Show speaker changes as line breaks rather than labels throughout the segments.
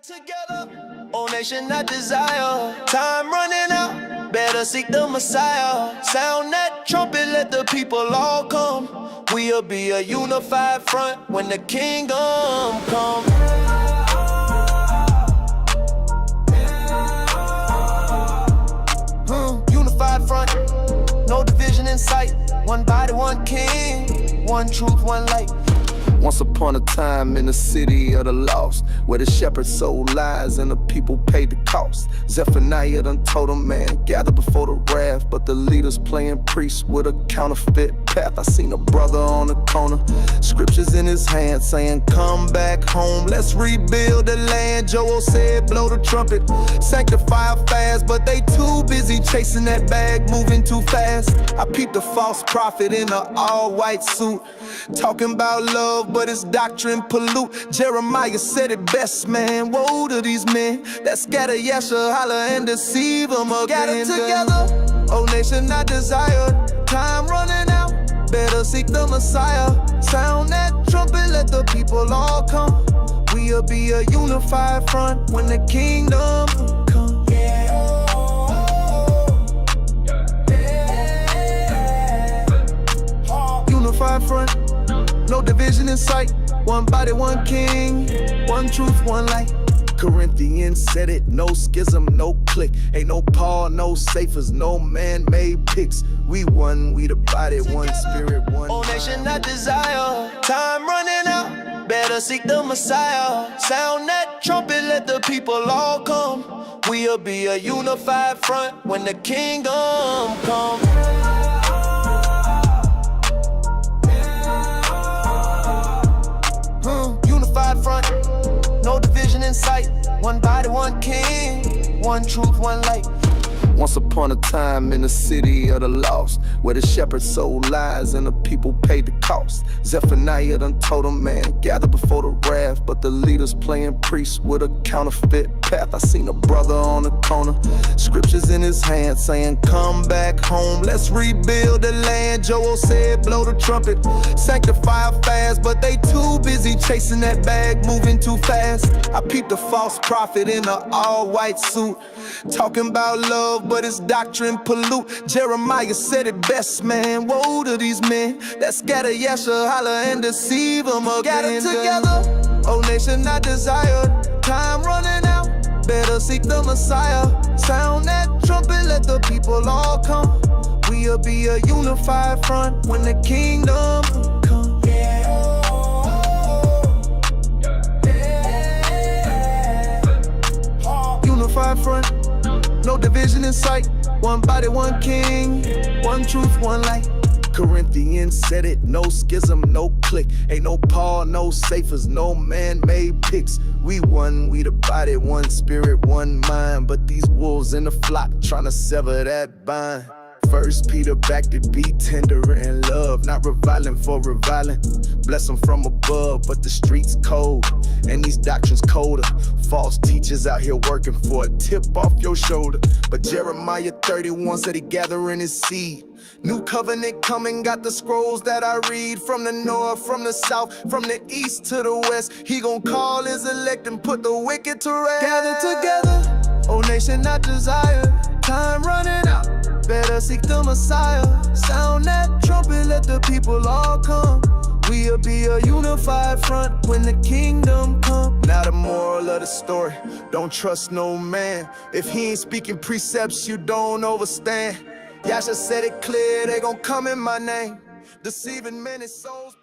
Together, oh nation that desire. Time running out, better seek the Messiah. Sound that trumpet, let the people all come. We'll be a unified front when the kingdom come. Unified front, no division in sight. One body, one king, one truth, one light.
Once upon a time in the city of the lost, where the shepherd sold lies and the people paid the cost. Zephaniah done told them, man, gather before the wrath, but the leaders playing priest with a counterfeit path. I seen a brother on the corner, scriptures in his hand saying, come back home, let's rebuild the land. Joel said, blow the trumpet, sanctify a fast, but they too busy chasing that bag, moving too fast. I peeped a false prophet in an all-white suit, talking about love, but his doctrine pollute. Jeremiah said it best, man, woe to these men that scatter Yasha, holler, and deceive them again.
Gather together,
oh nation not desired.
Time running out,
better seek the Messiah.
Sound that trumpet, let the people all come.
We'll be a unified front when the kingdom come. Unified front, no division in sight. One body, one king, one truth, one light. Corinthians said it, no schism, no clique. Ain't no Paul, no Cephas, no man-made picks. We one, we the body, one spirit, one
oh nation that desire. Time running out, better seek the Messiah. Sound that trumpet, let the people all come. We'll be a unified front when the kingdom come. Unified front, no division in sight. One body, one king, one truth, one light.
Once upon a time in the city of the lost, where the shepherd sold lies and the people paid the cost. Zephaniah done told them, man, gather before the wrath, but the leaders playing priest with a counterfeit path. I seen a brother on the corner, scriptures in his hand saying, come back home, let's rebuild the land. Joel said, blow the trumpet, sanctify a fast, but they too busy chasing that bag, moving too fast. I peeped a false prophet in an all-white suit, talking about love, but his doctrine pollute. Jeremiah said it best, man, woe to these men that scatter Yasha, holler, and deceive them again.
Gather together,
oh nation not desired.
Time running out,
better seek the Messiah.
Sound that trumpet, let the people all come.
We'll be a unified front when the kingdom come. Unified front, no division in sight. One body, one king, one truth, one light. Corinthians said it, no schism, no clique. Ain't no Paul, no Cephas, no man-made picks. We one, we the body, one spirit, one mind. But these wolves in the flock trying to sever that bind. First Peter back to be tender and love, not reviling for reviling. Bless them from above, but the streets cold, and these doctrines colder. False teachers out here working for a tip off your shoulder. But Jeremiah 31 said he gathering his seed. New covenant coming, got the scrolls that I read. From the north, from the south, from the east to the west. He gon' call his elect and put the wicked to rest.
Gather together,
oh nation not desired.
Time running out,
better seek the Messiah.
Sound that trumpet, let the people all come.
We'll be a unified front when the kingdom come. Now the moral of the story, don't trust no man. If he ain't speaking precepts, you don't overstand. Yasha said it clear, they gon' come in my name, deceiving many souls.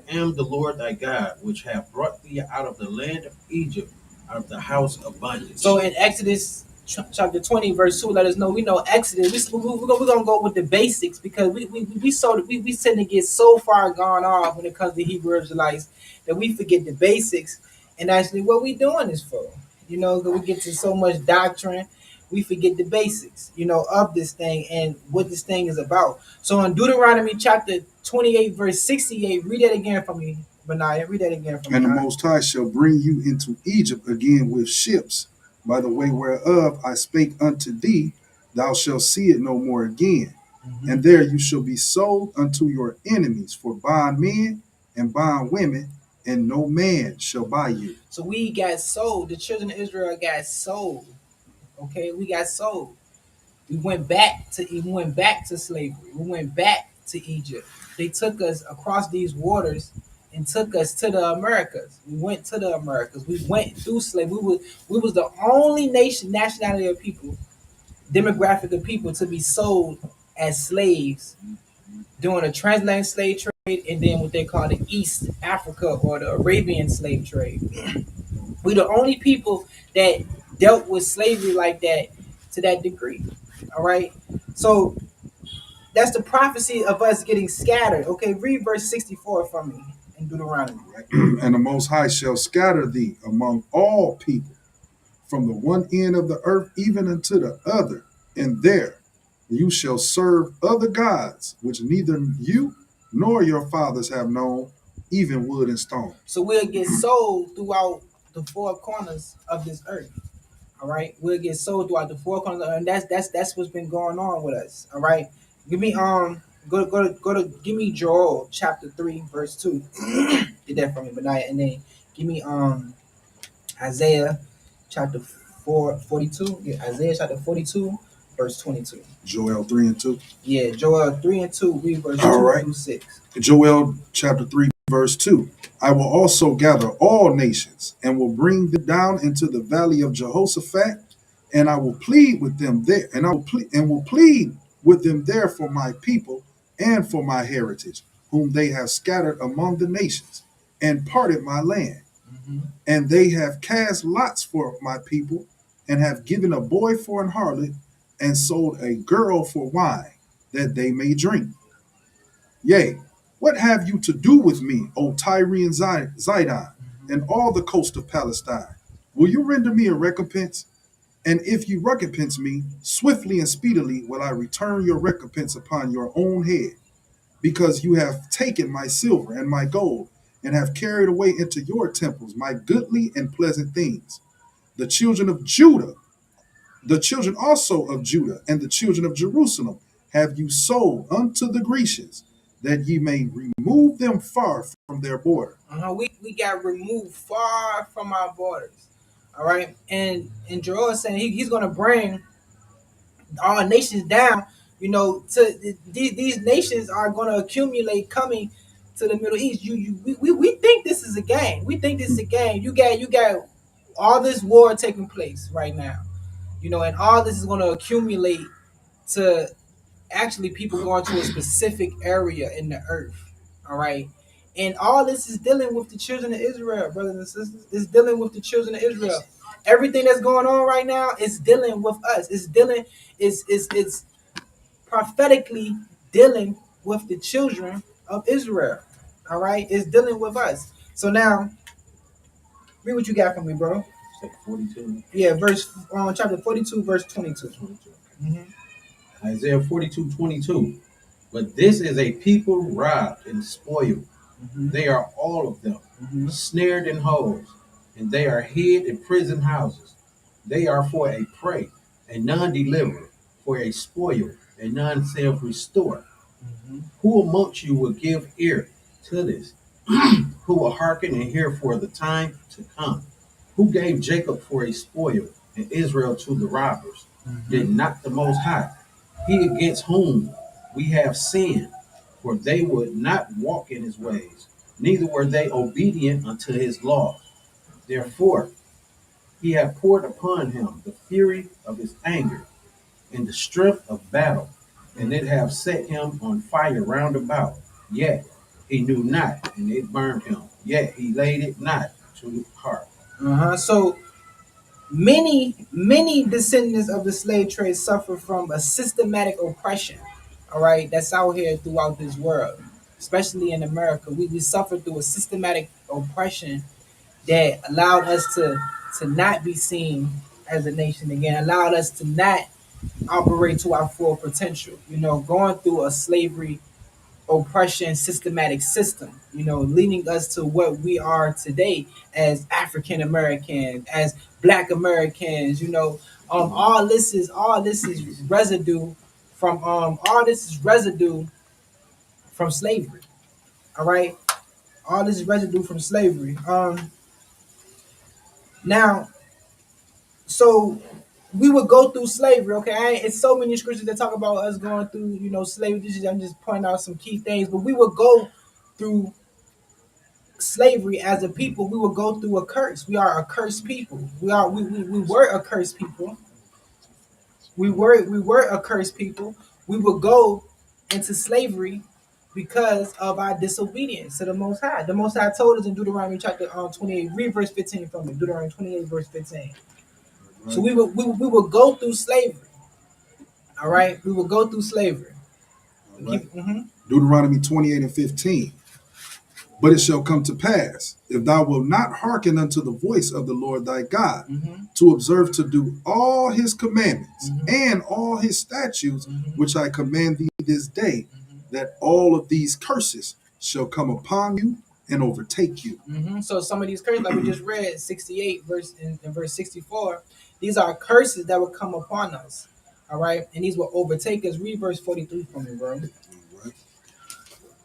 am the Lord thy God, which have brought thee out of the land of Egypt, out of the house of bondage.
So in Exodus chapter 20, verse 2, let us know we know Exodus. We're gonna go with the basics because we tend to get so far gone off when it comes to Hebrew Israelites that we forget the basics and actually what we doing this for. You know, that we get to so much doctrine, we forget the basics, you know, of this thing and what this thing is about. So in Deuteronomy chapter 28, verse 68, read that again for me, Benaiah. Read that again for me.
And the Most High shall bring you into Egypt again with ships, by the way whereof I spake unto thee, thou shalt see it no more again. And there you shall be sold unto your enemies for bondmen and bondwomen, and no man shall buy you.
So we got sold. The children of Israel got sold. Okay, we got sold. We went back to slavery. We went back to Egypt. They took us across these waters and took us to the Americas. We went to the Americas. We went through slavery. We was the only nationality of people, demographic of people to be sold as slaves during a transatlantic slave trade and then what they call the East Africa or the Arabian slave trade. We the only people that dealt with slavery like that to that degree. All right. So that's the prophecy of us getting scattered. Okay, read verse 64 for me in Deuteronomy. Right?
And the Most High shall scatter thee among all people, from the one end of the earth even unto the other, and there you shall serve other gods, which neither you nor your fathers have known, even wood and stone.
So we'll get sold throughout the four corners of this earth. All right, we'll get sold throughout the four corners, and that's what's been going on with us. All right, give me give me Joel chapter 3 verse 2. Did that for me, Benaiah, and then give me Isaiah chapter 42. Yeah, Isaiah chapter 42 verse 22.
Joel 3 and 2.
Yeah, Joel 3 and 2. Read verse
All
2
right.
through 6.
Joel chapter 3 verse 2. I will also gather all nations and will bring them down into the valley of Jehoshaphat, and I will plead with them there, and I will plead with them there for my people and for my heritage, whom they have scattered among the nations, and parted my land. And they have cast lots for my people, and have given a boy for an harlot, and sold a girl for wine, that they may drink. Yea, what have you to do with me, O Tyre and Zidon, and all the coast of Palestine? Will you render me a recompense? And if you recompense me, swiftly and speedily will I return your recompense upon your own head, because you have taken my silver and my gold, and have carried away into your temples my goodly and pleasant things. The children of Judah, the children also of Judah, and the children of Jerusalem have you sold unto the Grecians, that ye may remove them far from their border.
We got removed far from our borders. All right, and Joel is saying he's going to bring all nations down. You know, to these nations are going to accumulate coming to the Middle East. We think this is a game. We think this is a game. You got all this war taking place right now. You know, and all this is going to accumulate to actually people going to a specific area in the earth. All right. And all this is dealing with the children of Israel, brothers and sisters. It's dealing with the children of Israel. Everything that's going on right now is dealing with us. It's prophetically dealing with the children of Israel. All right. It's dealing with us. So now, read what you got for me, bro.
42.
Yeah, chapter 42, verse 22.
Isaiah 42:22. But this is a people robbed and spoiled. They are all of them snared in holes, and they are hid in prison houses. They are for a prey, and none deliver, for a spoil, and none self restore. Who amongst you will give ear to this? Who will hearken and hear for the time to come? Who gave Jacob for a spoil, and Israel to the robbers? Did not the Most High, he against whom we have sinned? For they would not walk in his ways, neither were they obedient unto his law. Therefore, he hath poured upon him the fury of his anger, and the strength of battle, and it have set him on fire round about. Yet he knew not, and it burned him. Yet he laid it not to the heart.
So many descendants of the slave trade suffer from a systematic oppression. All right, that's out here throughout this world, especially in America. We suffer through a systematic oppression that allowed us to not be seen as a nation again, allowed us to not operate to our full potential. Going through a slavery oppression systematic system, leading us to what we are today as African Americans, as Black Americans. All this is residue from slavery. All right, all this is residue from slavery. Now, so we would go through slavery. Okay, it's so many scriptures that talk about us going through, slavery. I'm just pointing out some key things, but we would go through slavery as a people. We would go through a curse. We are a cursed people. We were a cursed people. We were a cursed people. We would go into slavery because of our disobedience to the Most High. The Most High told us in Deuteronomy chapter 28. Read verse 15 from me. Deuteronomy 28 verse 15. So we would go through slavery. All right, we will go through slavery.
Right. Deuteronomy 28:15. But it shall come to pass, if thou wilt not hearken unto the voice of the Lord thy God, to observe to do all his commandments and all his statutes, which I command thee this day, that all of these curses shall come upon you and overtake you.
So some of these curses, like we just read, 68 verse in verse 64, these are curses that will come upon us. All right, and these will overtake us. Read verse 43 from me, bro.
All right.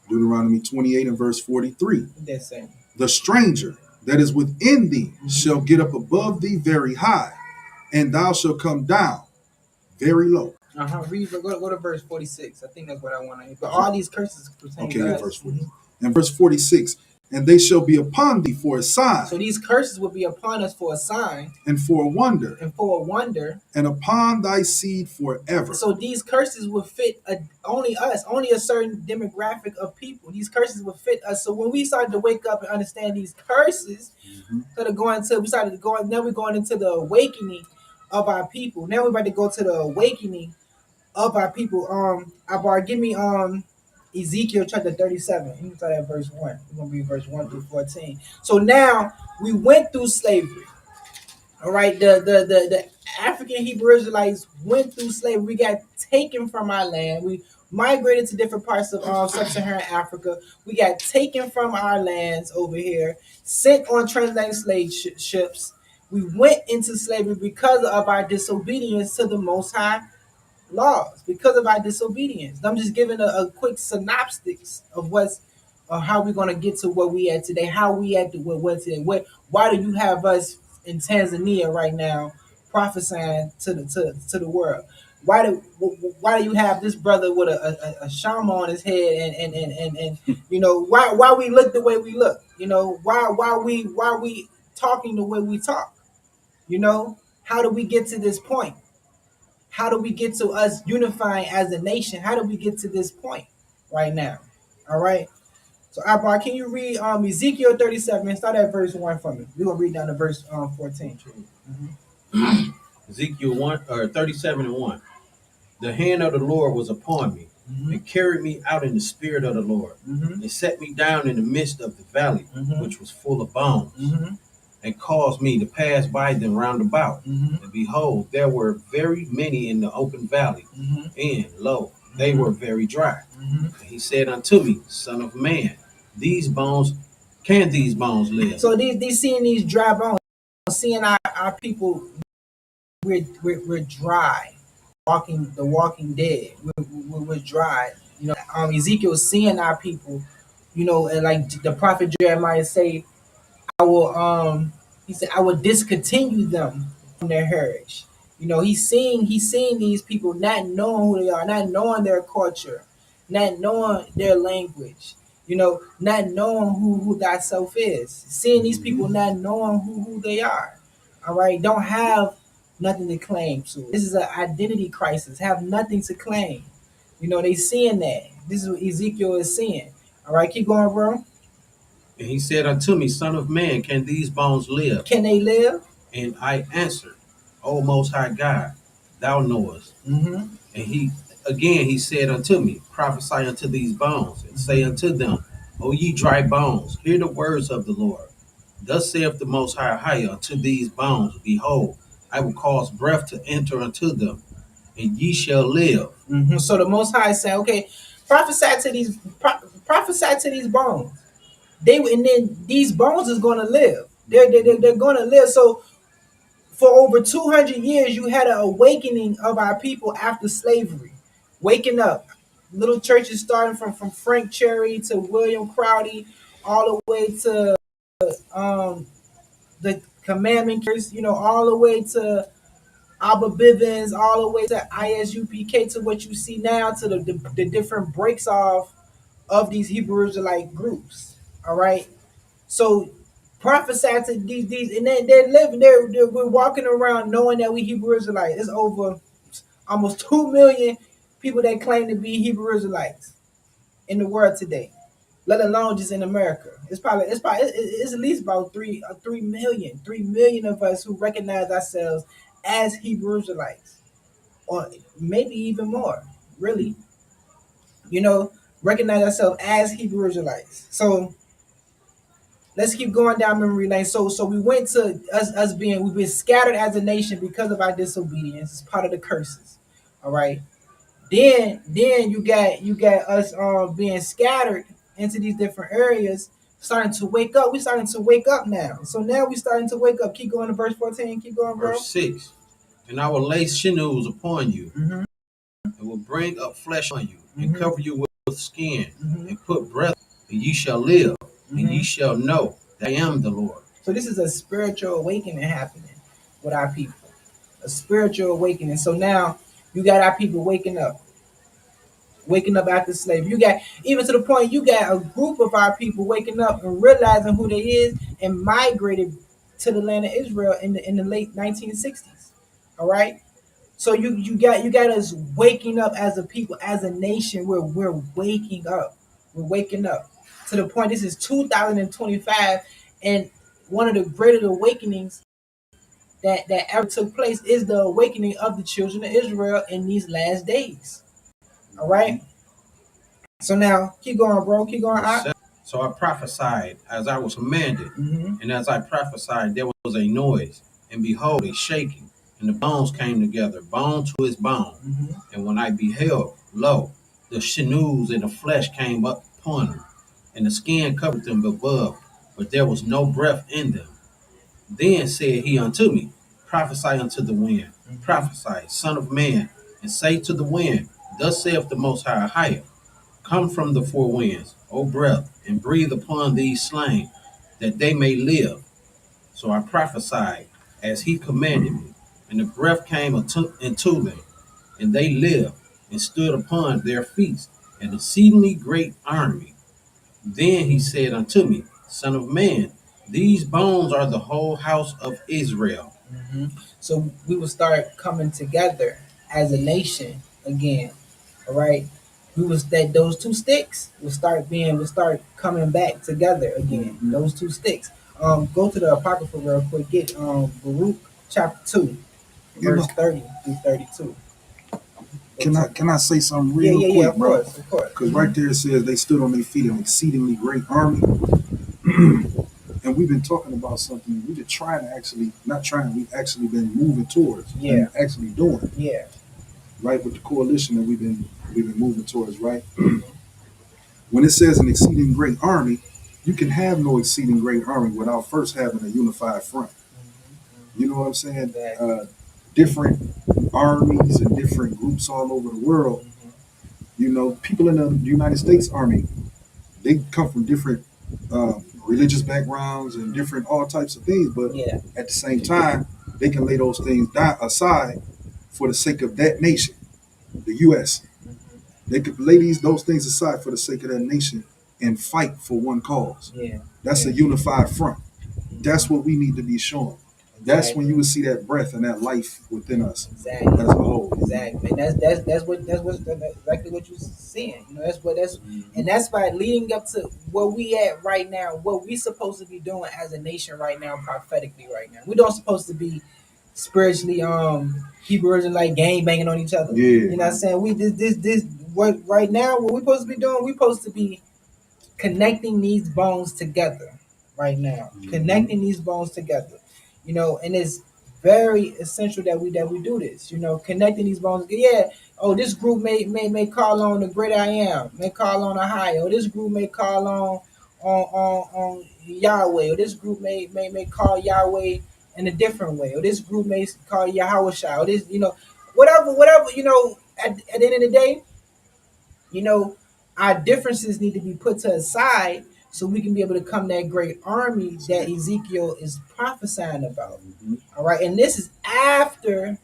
Deuteronomy 28 and verse 43.
That's it.
The stranger that is within thee shall get up above thee very high, and thou shalt come down very low.
Read, go to verse 46. I think that's what I want to hear. But all these curses pertain to us.
Verse 40. And verse 46. And they shall be upon thee for a sign.
So these curses will be upon us for a sign.
And for a wonder.
And
upon thy seed forever.
So these curses will fit only us, only a certain demographic of people. These curses will fit us. So when we started to wake up and understand these curses, now we're going into the awakening of our people. Now we're about to go to the awakening of our people. Abar, give me Ezekiel chapter 37. You can start at verse 1. We're going to read verse 1 through 14. So now we went through slavery. All right. The African Hebrew Israelites went through slavery. We got taken from our land. We migrated to different parts of sub-Saharan Africa. We got taken from our lands over here, sent on transatlantic slave ships. We went into slavery because of our disobedience to the Most High laws, because of our disobedience. I'm just giving a quick synopsis of how we're going to get to where we at today, how we at to what's in. Why do you have us in Tanzania right now prophesying to the world? Why do you have this brother with a shama on his head and why we look the way we look? Why we talking the way we talk? How do we get to this point? How do we get to us unifying as a nation? How do we get to this point right now? All right. So, Abba, can you read Ezekiel 37 and start at verse 1 for me? We're going to read down to verse 14.
Ezekiel 37 and 1. The hand of the Lord was upon me, and carried me out in the spirit of the Lord, and set me down in the midst of the valley, which was full of bones, and caused me to pass by them round about. And behold, there were very many in the open valley, and lo, they were very dry. And he said unto me, Son of man, these bones live?
So these seeing these dry bones, seeing our people, we're dry, the walking dead. We're dry. Ezekiel seeing our people, and like the prophet Jeremiah say, he said, I will discontinue them from their heritage. He's seeing these people not knowing who they are, not knowing their culture, not knowing their language, not knowing who thyself is. Seeing these people not knowing who they are. All right, don't have nothing to claim to. This is an identity crisis. Have nothing to claim. They seeing that. This is what Ezekiel is seeing. All right, keep going, bro.
And he said unto me, Son of man, can these bones live?
Can they live?
And I answered, O Most High God, thou knowest.
Mm-hmm.
And he said unto me, Prophesy unto these bones, and say unto them, O ye dry bones, hear the words of the Lord. Thus saith the Most High unto these bones, Behold, I will cause breath to enter unto them, and ye shall live.
Mm-hmm. So the Most High said, okay, prophesy to these bones. And then these bones is going to live. They're going to live. So for over 200 years, you had an awakening of our people after slavery, waking up. Little churches starting from Frank Cherry to William Crowdy, all the way to the Commandment, all the way to Abba Bivens, all the way to ISUPK, to what you see now, to the different breaks off of these Hebrew Israelite groups. All right. So prophesy to these, and they're living. We're walking around knowing that we Hebrew Israelites. It's over almost 2 million people that claim to be Hebrew Israelites in the world today, let alone just in America. It's at least about 3 million of us who recognize ourselves as Hebrew Israelites, or maybe even more. Really, recognize ourselves as Hebrew Israelites. So let's keep going down memory lane. So we went to we've been scattered as a nation because of our disobedience. It's part of the curses. All right. Then you got us being scattered into these different areas, starting to wake up. We're starting to wake up now. So now we're starting to wake up. Keep going to verse 14. Keep going, bro.
Verse 6. And I will lay sinews upon you,
Mm-hmm.
and will bring up flesh on you,
Mm-hmm.
and cover you with skin,
Mm-hmm.
and put breath, and ye shall live,
Mm-hmm.
and ye shall know that I am the Lord.
So this is a spiritual awakening happening with our people. A spiritual awakening. So now you got our people waking up after slavery. You got, even to the point, you got a group of our people waking up and realizing who they is and migrated to the land of Israel in the late 1960s. All right. So you got us waking up as a people, as a nation. We're waking up. We're waking up to the point. This is 2025, and one of the greatest awakenings that ever took place is the awakening of the children of Israel in these last days. All right. So now keep going, bro. Keep going.
Verse 7. So I prophesied as I was commanded,
Mm-hmm.
and as I prophesied, there was a noise, and behold, a shaking, and the bones came together, bone to his bone.
Mm-hmm.
And when I beheld, lo, the sinews and the flesh came up upon them, and the skin covered them above, but there was no breath in them. Then said he unto me, Prophesy unto the wind, prophesy, son of man, and say to the wind, Thus saith the Most High, Come from the four winds, O breath, and breathe upon these slain, that they may live. So I prophesied as he commanded me, and the breath came into them, and they lived, and stood upon their feet, an exceedingly great army. Then he said unto me, Son of man, these bones are the whole house of Israel.
Mm-hmm. So we will start coming together as a nation again. All right. We was that those two sticks will start coming back together again.
Mm-hmm.
Those two sticks. Go to the Apocrypha real quick. Get Baruch chapter 2,
You
verse
know,
30 through 32.
can I say something
Yeah,
real
yeah,
quick,
yeah. Of
bro?
course, of course.
Because right there it says they stood on their feet, an exceedingly great army. And we've been talking about something. We've been trying to actually, not trying, we've actually been moving towards,
Yeah.
and actually doing,
Yeah.
right, with the coalition that we've been moving towards, right? When it says an exceeding great army, you can have no exceeding great army without first having a unified front. You know what I'm saying? Different armies and different groups all over the world. You know, people in the United States Army, they come from different religious backgrounds and different all types of things, but
Yeah.
at the same time, they can lay those things aside for the sake of that nation, the U.S. They could lay those things aside for the sake of that nation and fight for one cause.
Yeah.
That's a unified front. That's what we need to be showing. That's when you would see that breath and that life within us
Exactly.
as a whole.
Exactly. And that's exactly what you're seeing. You know, and that's why leading up to where we at right now, what we supposed to be doing as a nation right now, prophetically right now. We don't supposed to be spiritually Hebrews and like gang banging on each other.
Yeah.
You know what I'm saying? We this what right now what we supposed to be doing, we supposed to be connecting these bones together right now. Connecting these bones together. You know, and it's very essential that we do this. You know, connecting these bones. Yeah. Oh, this group may call on the great I am, may call on Ohio. This group may call on Yahweh, or this group may call Yahweh in a different way, or this group may call Yahweh Shai, or this, you know, whatever, you know, at the end of the day, you know, our differences need to be put to aside so we can be able to come that great army that Ezekiel is prophesying about. All right. And this is after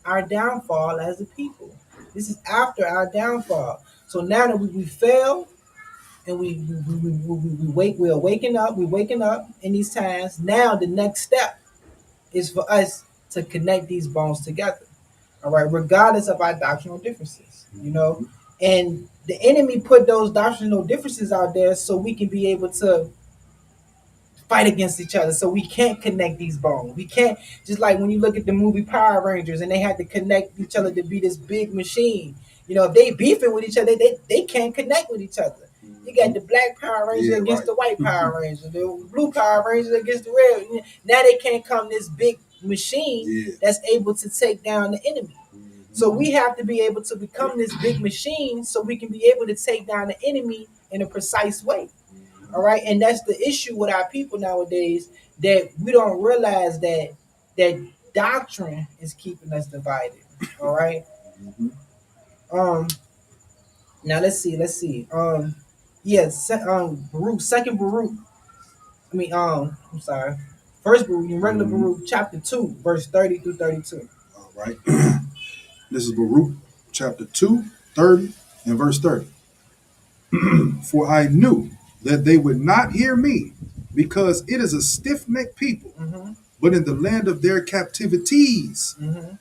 our downfall as a people. This is after our downfall. So now that we fail and we're waking up in these times. Now the next step is for us to connect these bones together. All right, regardless of our doctrinal differences, you know, and the enemy put those doctrinal differences out there so we can be able to fight against each other. So we can't connect these bones. We can't, just like when you look at the movie Power Rangers and they had to connect each other to be this big machine. You know, if they beefing with each other, they can't connect with each other. You got the black Power Ranger against the white Power Ranger, the blue Power Ranger against the red. Now they can't come this big machine that's able to take down the enemy. So we have to be able to become this big machine so we can be able to take down the enemy in a precise way. All right. And that's the issue with our people nowadays, that we don't realize that doctrine is keeping us divided. All right. Now let's see. Baruch, second Baruch. I'm sorry. First Baruch, regular Baruch, chapter 2, verse 30 through 32.
All right. This is Baruch chapter 2, 30, and verse 30. For I knew that they would not hear me, because it is a stiff-necked people. But in the land of their captivities,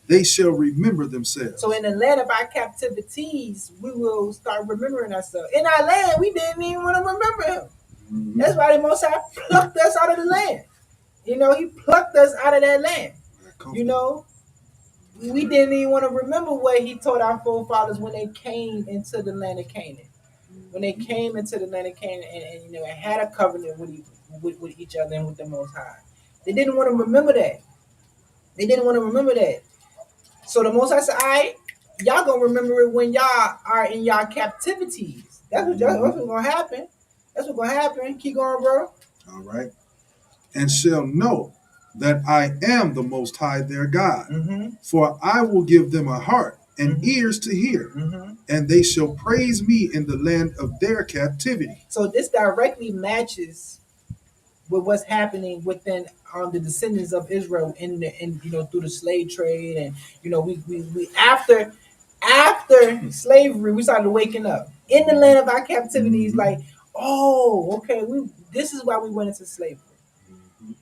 they shall remember themselves.
So in the land of our captivities, we will start remembering ourselves. In our land, we didn't even want to remember him. That's why the Most High plucked us out of the land. You know, he plucked us out of that land. You know, we didn't even want to remember what he told our forefathers when they came into the land of Canaan. When they came into the land of Canaan and you know, had a covenant with each other and with the Most High. They didn't want to remember that. So the Most High said, all right, y'all going to remember it when y'all are in y'all captivities. That's what's going to happen. That's what's going to happen. Keep going, bro.
All right. And shall know that I am the Most High their God. For I will give them a heart and ears to hear, and they shall praise me in the land of their captivity.
So this directly matches with what's happening within the descendants of Israel in you know, through the slave trade, and you know, we after slavery we started waking up in the land of our captivities. Like, oh, okay, this is why we went into slavery.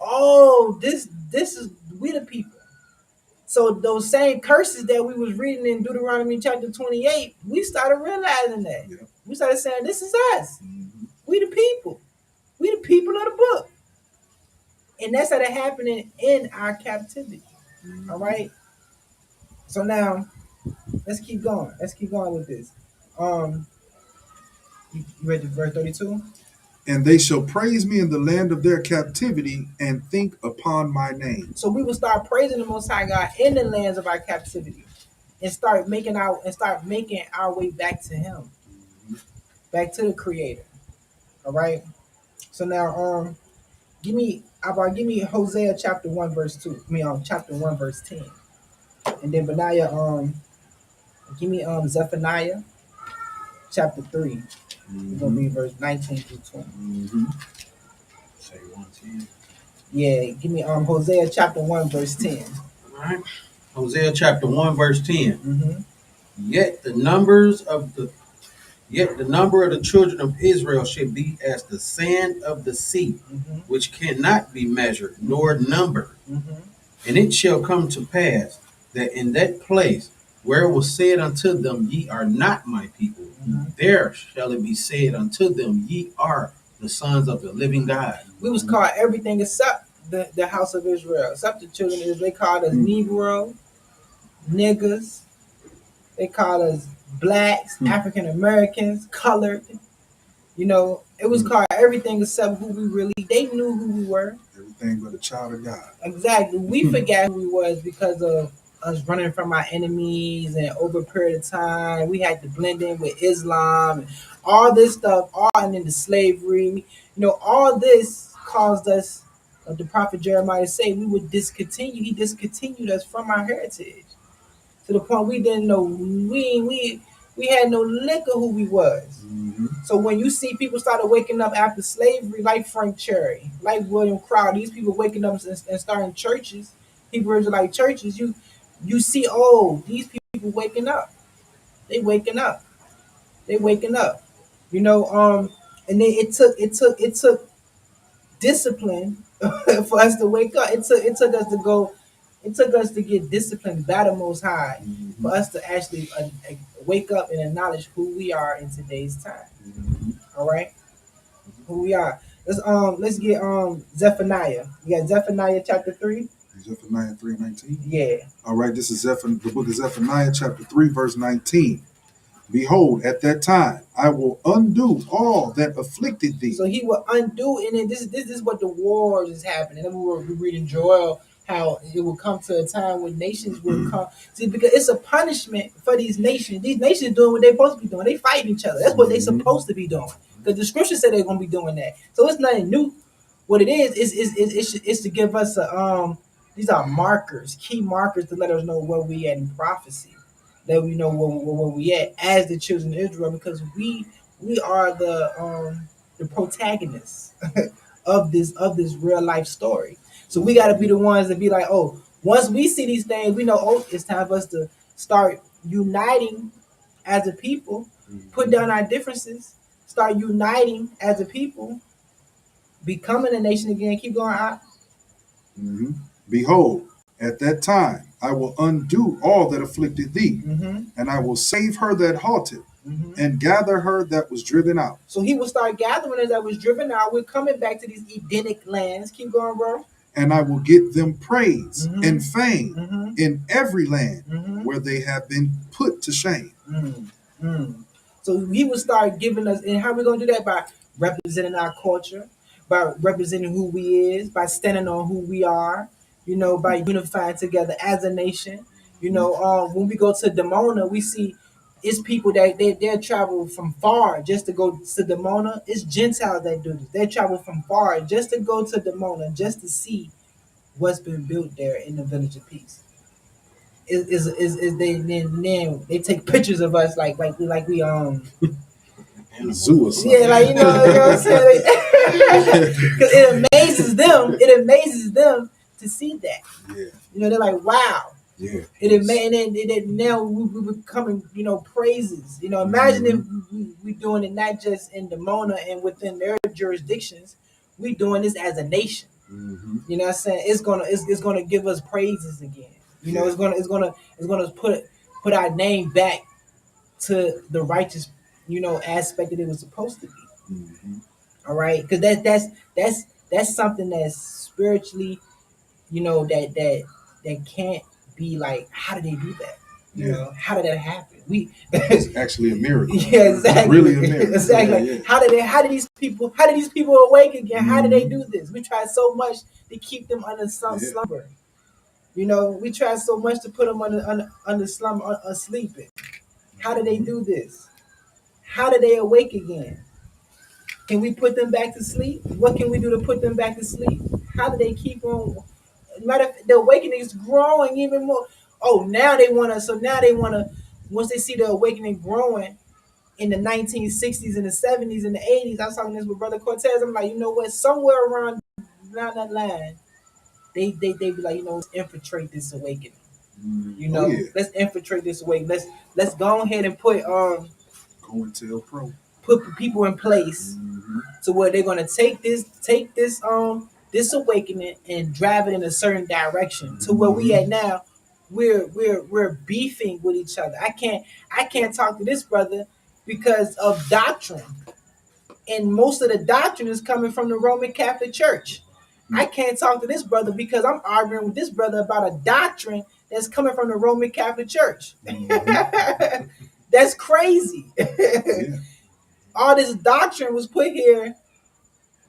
Oh, this is we the people. So those same curses that we was reading in Deuteronomy chapter 28, we started realizing that. Yeah. We started saying, this is us. We the people. We the people of the book. And that's how it happening in our captivity. All right. So now let's keep going. Let's keep going with this. You read to verse 32?
And they shall praise me in the land of their captivity and think upon my name.
So we will start praising the Most High God in the lands of our captivity, and start making our way back to Him, back to the Creator. All right. So now, give me Hosea chapter 1 verse 2. Chapter 1 verse 10, and then Benaiah. Give me Zephaniah chapter 3. It's gonna be verse 19 through 20.
Say 110.
Yeah, give me Hosea chapter 1 verse 10.
All right. Hosea chapter 1 verse 10. Yet the number of the children of Israel should be as the sand of the sea, which cannot be measured nor numbered. And it shall come to pass that in that place where it was said unto them, Ye are not my people, there shall it be said unto them, Ye are the sons of the living God.
We was called everything except the house of Israel, except the children of Israel. They called us Negro, niggas. They called us blacks, African Americans, colored. You know, it was called everything except who we really. They knew who we were.
Everything but a child of God.
Exactly. We forgot who we was because of us running from our enemies, and over a period of time, we had to blend in with Islam and all this stuff, all and into slavery. You know, all this caused us, the prophet Jeremiah say, we would discontinue. He discontinued us from our heritage to the point we didn't know we had no lick of who we was. So when you see people started waking up after slavery, like Frank Cherry, like William Crowder, these people waking up and starting churches, Hebrew Israelite churches, you see, oh, these people waking up. They waking up. They waking up. You know, and then it took discipline for us to wake up. It took us to go. It took us to get disciplined by the Most High for us to actually wake up and acknowledge who we are in today's time. All right, who we are. Let's get Zephaniah. You got Zephaniah chapter 3.
Zephaniah 3:19.
Yeah.
All right, this is the book of Zephaniah chapter 3 verse 19. Behold, at that time I will undo all that afflicted thee.
So he will undo, and then this is what the wars is happening. And we were reading Joel, how it will come to a time when nations will come. See, because it's a punishment for these nations. These nations doing what they're supposed to be doing. They fighting each other. That's what they're supposed to be doing. Because the scripture said they're going to be doing that. So it's nothing new. What it is to give us these are markers, key markers to let us know where we at in prophecy. That we know where we at as the children of Israel, because we are the protagonists of this real life story. So we got to be the ones that be like, oh, once we see these things, we know, oh, it's time for us to start uniting as a people, put down our differences, start uniting as a people, becoming a nation again. Keep going out.
Behold, at that time I will undo all that afflicted thee, and I will save her that halted, and gather her that was driven out.
So he will start gathering us that was driven out. We're coming back to these Edenic lands. Keep going, bro.
And I will give them praise and fame in every land where they have been put to shame.
So he will start giving us, and how we going to do that? By representing our culture, by representing who we is, by standing on who we are, you know, by unifying together as a nation. You know, when we go to Demona, we see it's people that they'll travel from far just to go to Demona. It's Gentiles that do this. They travel from far just to go to Demona, just to see what's been built there in the Village of Peace. Is they then they take pictures of us like we
Zoo or something.
yeah, like you know what I'm saying? Because it amazes them to see that.
Yeah.
You know, they're like, wow.
Yeah.
Now we becoming, you know, praises. You know, imagine if we doing it not just in Demona and within their jurisdictions, we doing this as a nation. You know what I'm saying? It's gonna give us praises again. You know, it's gonna put our name back to the righteous, you know, aspect that it was supposed to be. All right, because that's something that's spiritually, you know, that can't be like, how did they do that? You know, how did that happen?
It's actually a miracle.
Yeah, exactly.
Really a miracle.
Exactly.
Yeah.
How did these people awake again? How did they do this? We tried so much to keep them under slumber. You know, we tried so much to put them under slumber, sleeping. How did they do this? How did they awake again? Can we put them back to sleep? What can we do to put them back to sleep? How do they keep on? Matter of fact, the awakening is growing even more. Oh, now they want to. So now they want to. Once they see the awakening growing in the 1960s and the 70s and the 80s, I was talking this with Brother Cortez. I'm like, you know what? Somewhere around that line, they be like, you know, let's infiltrate this awakening. You know, let's infiltrate this awakening. Let's go ahead and put put people in place to where they're gonna take this this awakening and drive it in a certain direction to where we at now. We're beefing with each other. I can't talk to this brother because of doctrine, and most of the doctrine is coming from the Roman Catholic Church. I can't talk to this brother because I'm arguing with this brother about a doctrine that's coming from the Roman Catholic Church. That's crazy.
Yeah.
All this doctrine was put here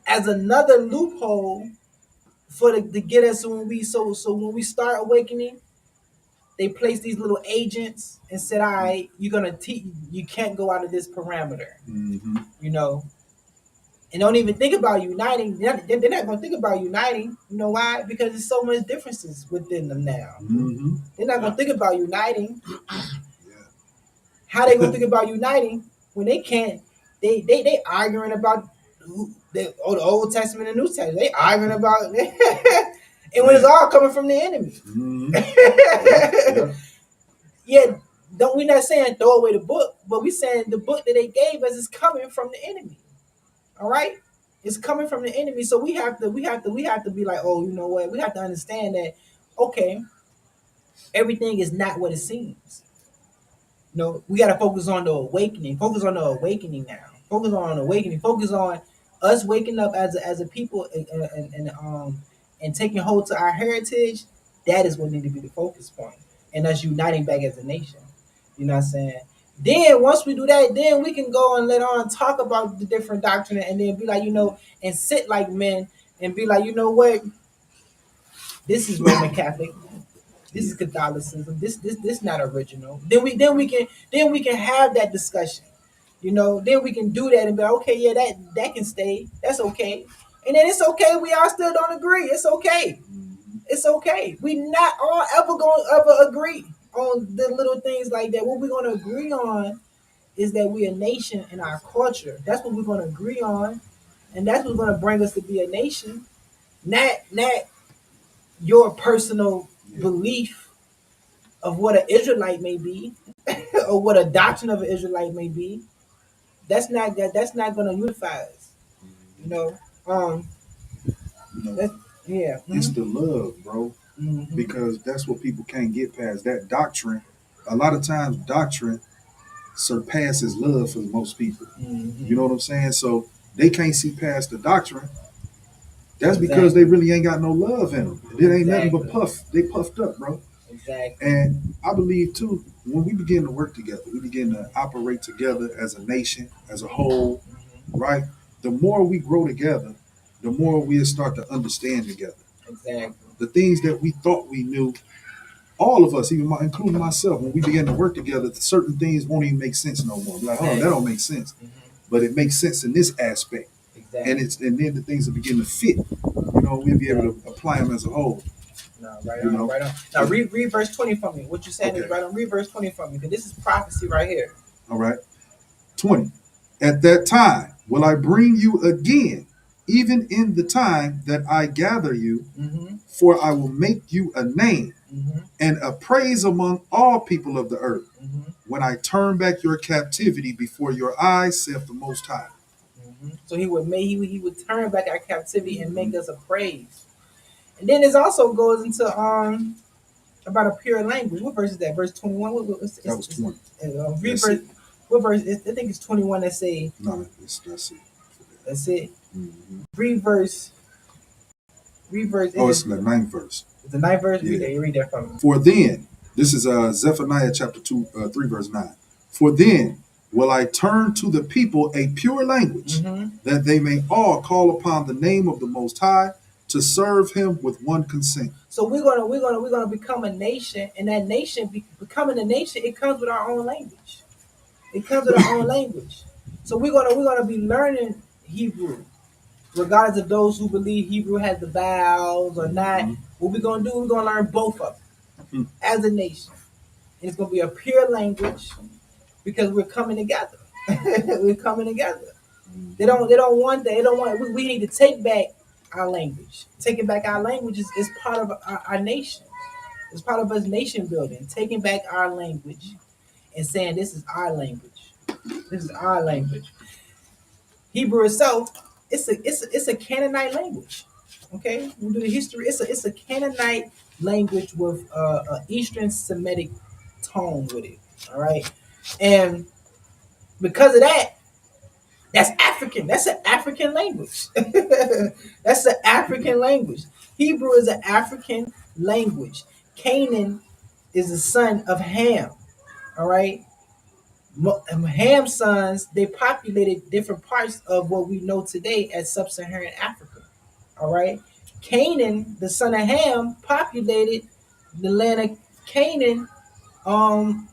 as another loophole to get us when we start awakening. They place these little agents and said, "All right, you're gonna teach. You can't go out of this parameter."
Mm-hmm.
You know, and don't even think about uniting. They're not going to think about uniting. You know why? Because there's so much differences within them now.
Mm-hmm.
They're not going to think about uniting.
Yeah.
How they going to think about uniting when they can't? They arguing about the Old Testament and New Testament. They arguing about, and when it's all coming from the enemy.
Mm-hmm. Yeah.
Yeah, don't we not saying throw away the book, but we saying the book that they gave us is coming from the enemy. All right, it's coming from the enemy, so we have to be like, oh, you know what? We have to understand that, okay, everything is not what it seems. No, we got to focus on the awakening. Focus on the awakening now. Focus on awakening. Focus on us waking up as a people and taking hold to our heritage. That is what need to be the focus point, and us uniting back as a nation. You know what I'm saying? Then once we do that, then we can go and let on talk about the different doctrine, and then be like, and sit like men and be like, you know what? This is Roman Catholic. This is Catholicism. This not original. Then we can have that discussion. Then we can do that and be like, okay, yeah, that can stay. That's okay. And then it's okay. We all still don't agree. It's okay. It's okay. We not all ever gonna ever agree on the little things like that. What we're gonna agree on is that we're a nation in our culture. That's what we're gonna agree on, and that's what's gonna bring us to be a nation. Not your personal belief of what an Israelite may be, or what a doctrine of an Israelite may be. That's not gonna unify us. You know. Yeah.
It's the love, bro.
Mm-hmm.
Because that's what people can't get past. That doctrine, a lot of times doctrine surpasses love for most people.
Mm-hmm.
You know what I'm saying? So they can't see past the doctrine. That's because they really ain't got no love in them. It ain't nothing but puff. They puffed up, bro.
Exactly.
And I believe too, when we begin to work together, we begin to operate together as a nation, as a whole, right? The more we grow together, the more we'll start to understand together.
Exactly.
The things that we thought we knew, all of us, even including myself, when we begin to work together, certain things won't even make sense no more. Like, oh, that don't make sense. But it makes sense in this aspect.
Exactly.
And then the things will begin to fit. We'll be able to apply them as a whole.
No, right on. Now read verse 20 for me. What you're saying is right on. Read verse 20 for me, because this is prophecy right here.
All right. 20. At that time will I bring you again, even in the time that I gather you, for I will make you a name and a praise among all people of the earth, when I turn back your captivity before your eyes, saith the Most High.
So he would turn back our captivity and make us a praise. And then this also goes into about a pure language. What verse is that? Verse 21.
That was 20.
Read verse. What verse? I think it's 21 that say.
No, that's it.
That's it.
Mm-hmm.
Read verse.
Oh, it's the 9th verse.
It's the 9th verse.
Yeah.
Read that from me.
For then, this is Zephaniah chapter 3 verse 9. For then will I turn to the people a pure language, that they may all call upon the name of the Most High, to serve him with one consent.
So we're gonna become a nation, and that nation becoming a nation, it comes with our own language. It comes with our own language. So we're gonna be learning Hebrew, regardless of those who believe Hebrew has the vowels or not. What we're gonna do, we're gonna learn both of them as a nation. And it's gonna be a pure language because we're coming together. We're coming together. They don't want that. They don't want. We need to take back our language. Taking back our language is part of our nation. It's part of us nation building. Taking back our language and saying this is our language. This is our language. Hebrew itself, it's a Canaanite language. Okay, we'll do the history. It's a Canaanite language with a Eastern Semitic tone with it. All right, and because of that, that's African. That's an African language. That's an African language. Hebrew is an African language. Canaan is the son of Ham. All right. Ham's sons, they populated different parts of what we know today as sub-Saharan Africa. All right. Canaan, the son of Ham, populated the land of Canaan, um,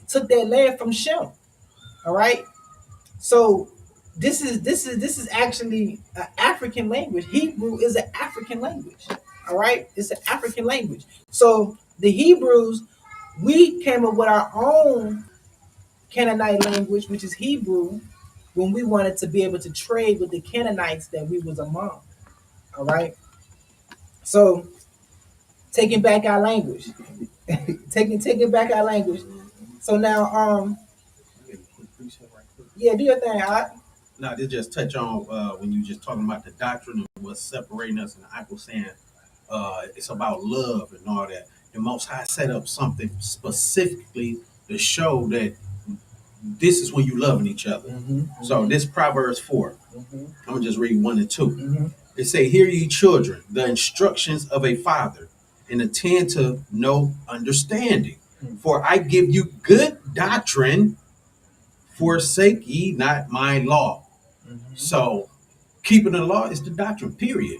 took that land from Shem. All right. So this is actually an African language. Hebrew is an African language. All right, it's an African language. So the Hebrews, we came up with our own Canaanite language, which is Hebrew, when we wanted to be able to trade with the Canaanites that we was among. All right, so taking back our language, taking back our language. So now, yeah, do your thing.
Now, this just touch on when you just talking about the doctrine and what's separating us, and I was saying it's about love and all that. The Most High set up something specifically to show that this is when you loving each other. So this Proverbs 4, I'm gonna just read 1 and 2. It say, "Hear ye children, the instructions of a father, and attend to no understanding. For I give you good doctrine, forsake ye not my law." So keeping the law is the doctrine, period.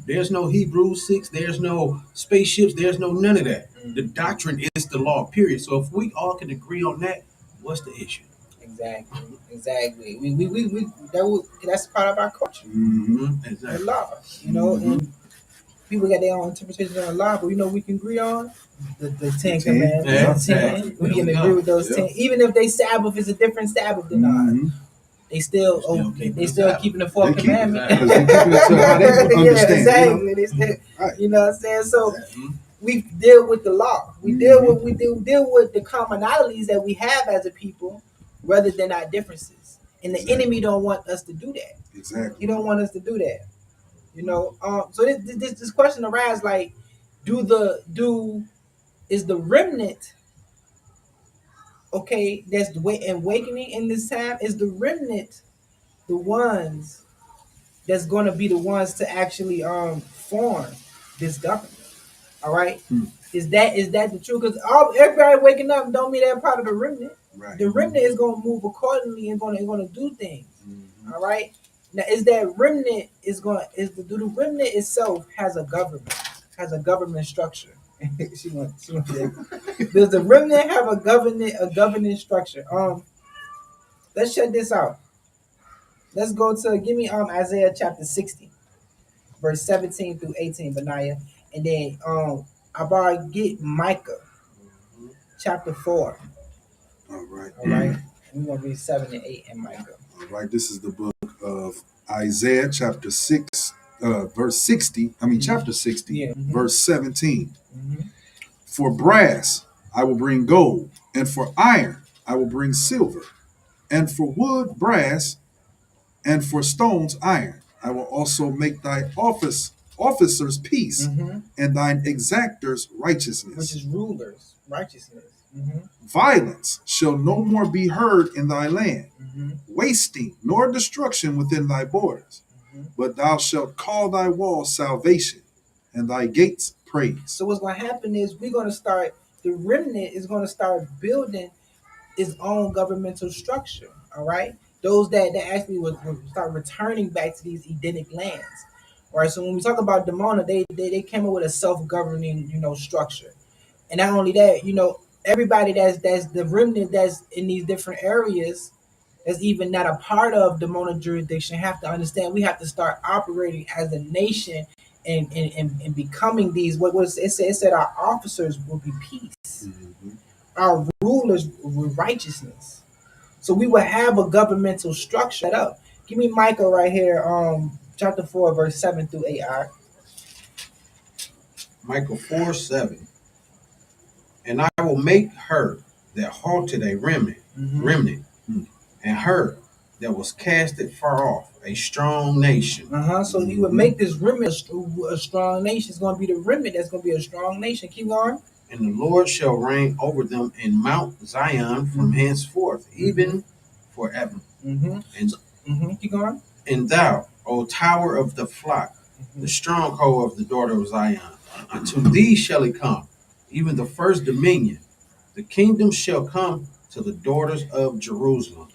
There's no Hebrews 6, there's no spaceships, there's no none of that. The doctrine is the law, period. So if we all can agree on that, what's the issue?
Exactly. That's part of our culture.
Exactly.
The law, and people got their own interpretation of the law, but we can agree on the Ten Commandments.
Yeah.
We can agree with those 10, even if they Sabbath is a different Sabbath than ours. They still keeping the fourth commandment.
Because they keeping it to how they understand.
Yeah, exactly. They still,
Right.
you know what I'm saying? So we deal with the law. We deal with the commonalities that we have as a people, rather than our differences. And the enemy don't want us to do that.
Exactly.
He don't want us to do that. So this question arises, like, is the remnant okay? That's the way awakening in this time. Is the remnant the ones that's going to be the ones to actually form this government? All right. Is that the truth? Because everybody waking up don't mean they're part of the remnant.
Right.
The remnant is going to move accordingly and going to do things. All right. Now, is that remnant the remnant itself has a government structure? She went there. Does the remnant have a governing structure? Let's check this out. Let's go to give me Isaiah chapter 60, verse 17 through 18, Benaiah, and then Abar get Micah chapter 4.
All right.
All right. We're gonna read 7 and 8 in Micah.
All right. This is the book of Isaiah, chapter 6, verse 60. Chapter 60,
Yeah.
verse 17. For brass I will bring gold, and for iron I will bring silver, and for wood brass, and for stones iron. I will also make thy officers peace, and thine exactors righteousness.
Which is rulers, righteousness.
Violence shall no more be heard in thy land, wasting nor destruction within thy borders. But thou shalt call thy walls salvation, and thy gates praise.
So what's going to happen is the remnant is going to start building its own governmental structure. All right, those that actually will start returning back to these Edenic lands. All right, so when we talk about Demona, they came up with a self-governing structure, and not only that, everybody that's the remnant that's in these different areas that's even not a part of Demona jurisdiction have to understand we have to start operating as a nation and becoming these what was it said? It said our officers will be peace, our rulers with righteousness. So we will have a governmental structure set up. Give me Micah right here, chapter 4, verse 7 through 8. All right.
Micah 4:7. And I will make her that halted a remnant, and her that was casted far off a strong nation.
So he would make this remnant a strong nation. It's going to be the remnant that's going to be a strong nation. Keep going.
And the Lord shall reign over them in Mount Zion from henceforth, even forever. And
Keep going.
And thou, O tower of the flock, the stronghold of the daughter of Zion, unto thee shall it come, even the first dominion. The kingdom shall come to the daughters of Jerusalem.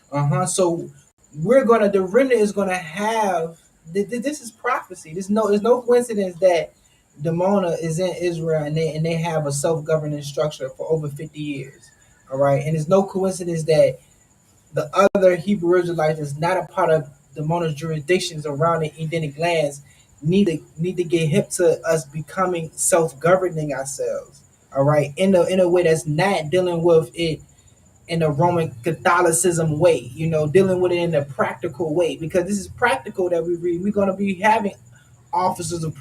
So the remnant is gonna have this is prophecy. There's no coincidence that Demona is in Israel and they have a self-governing structure for over 50 years. All right, and there's no coincidence that the other Hebrew Israelites that's not a part of Demona's jurisdictions around the Edenic lands need to get hip to us becoming self-governing ourselves. All right, in a way that's not dealing with it in the Roman Catholicism way, dealing with it in a practical way, because this is practical that we read. We're going to be having officers of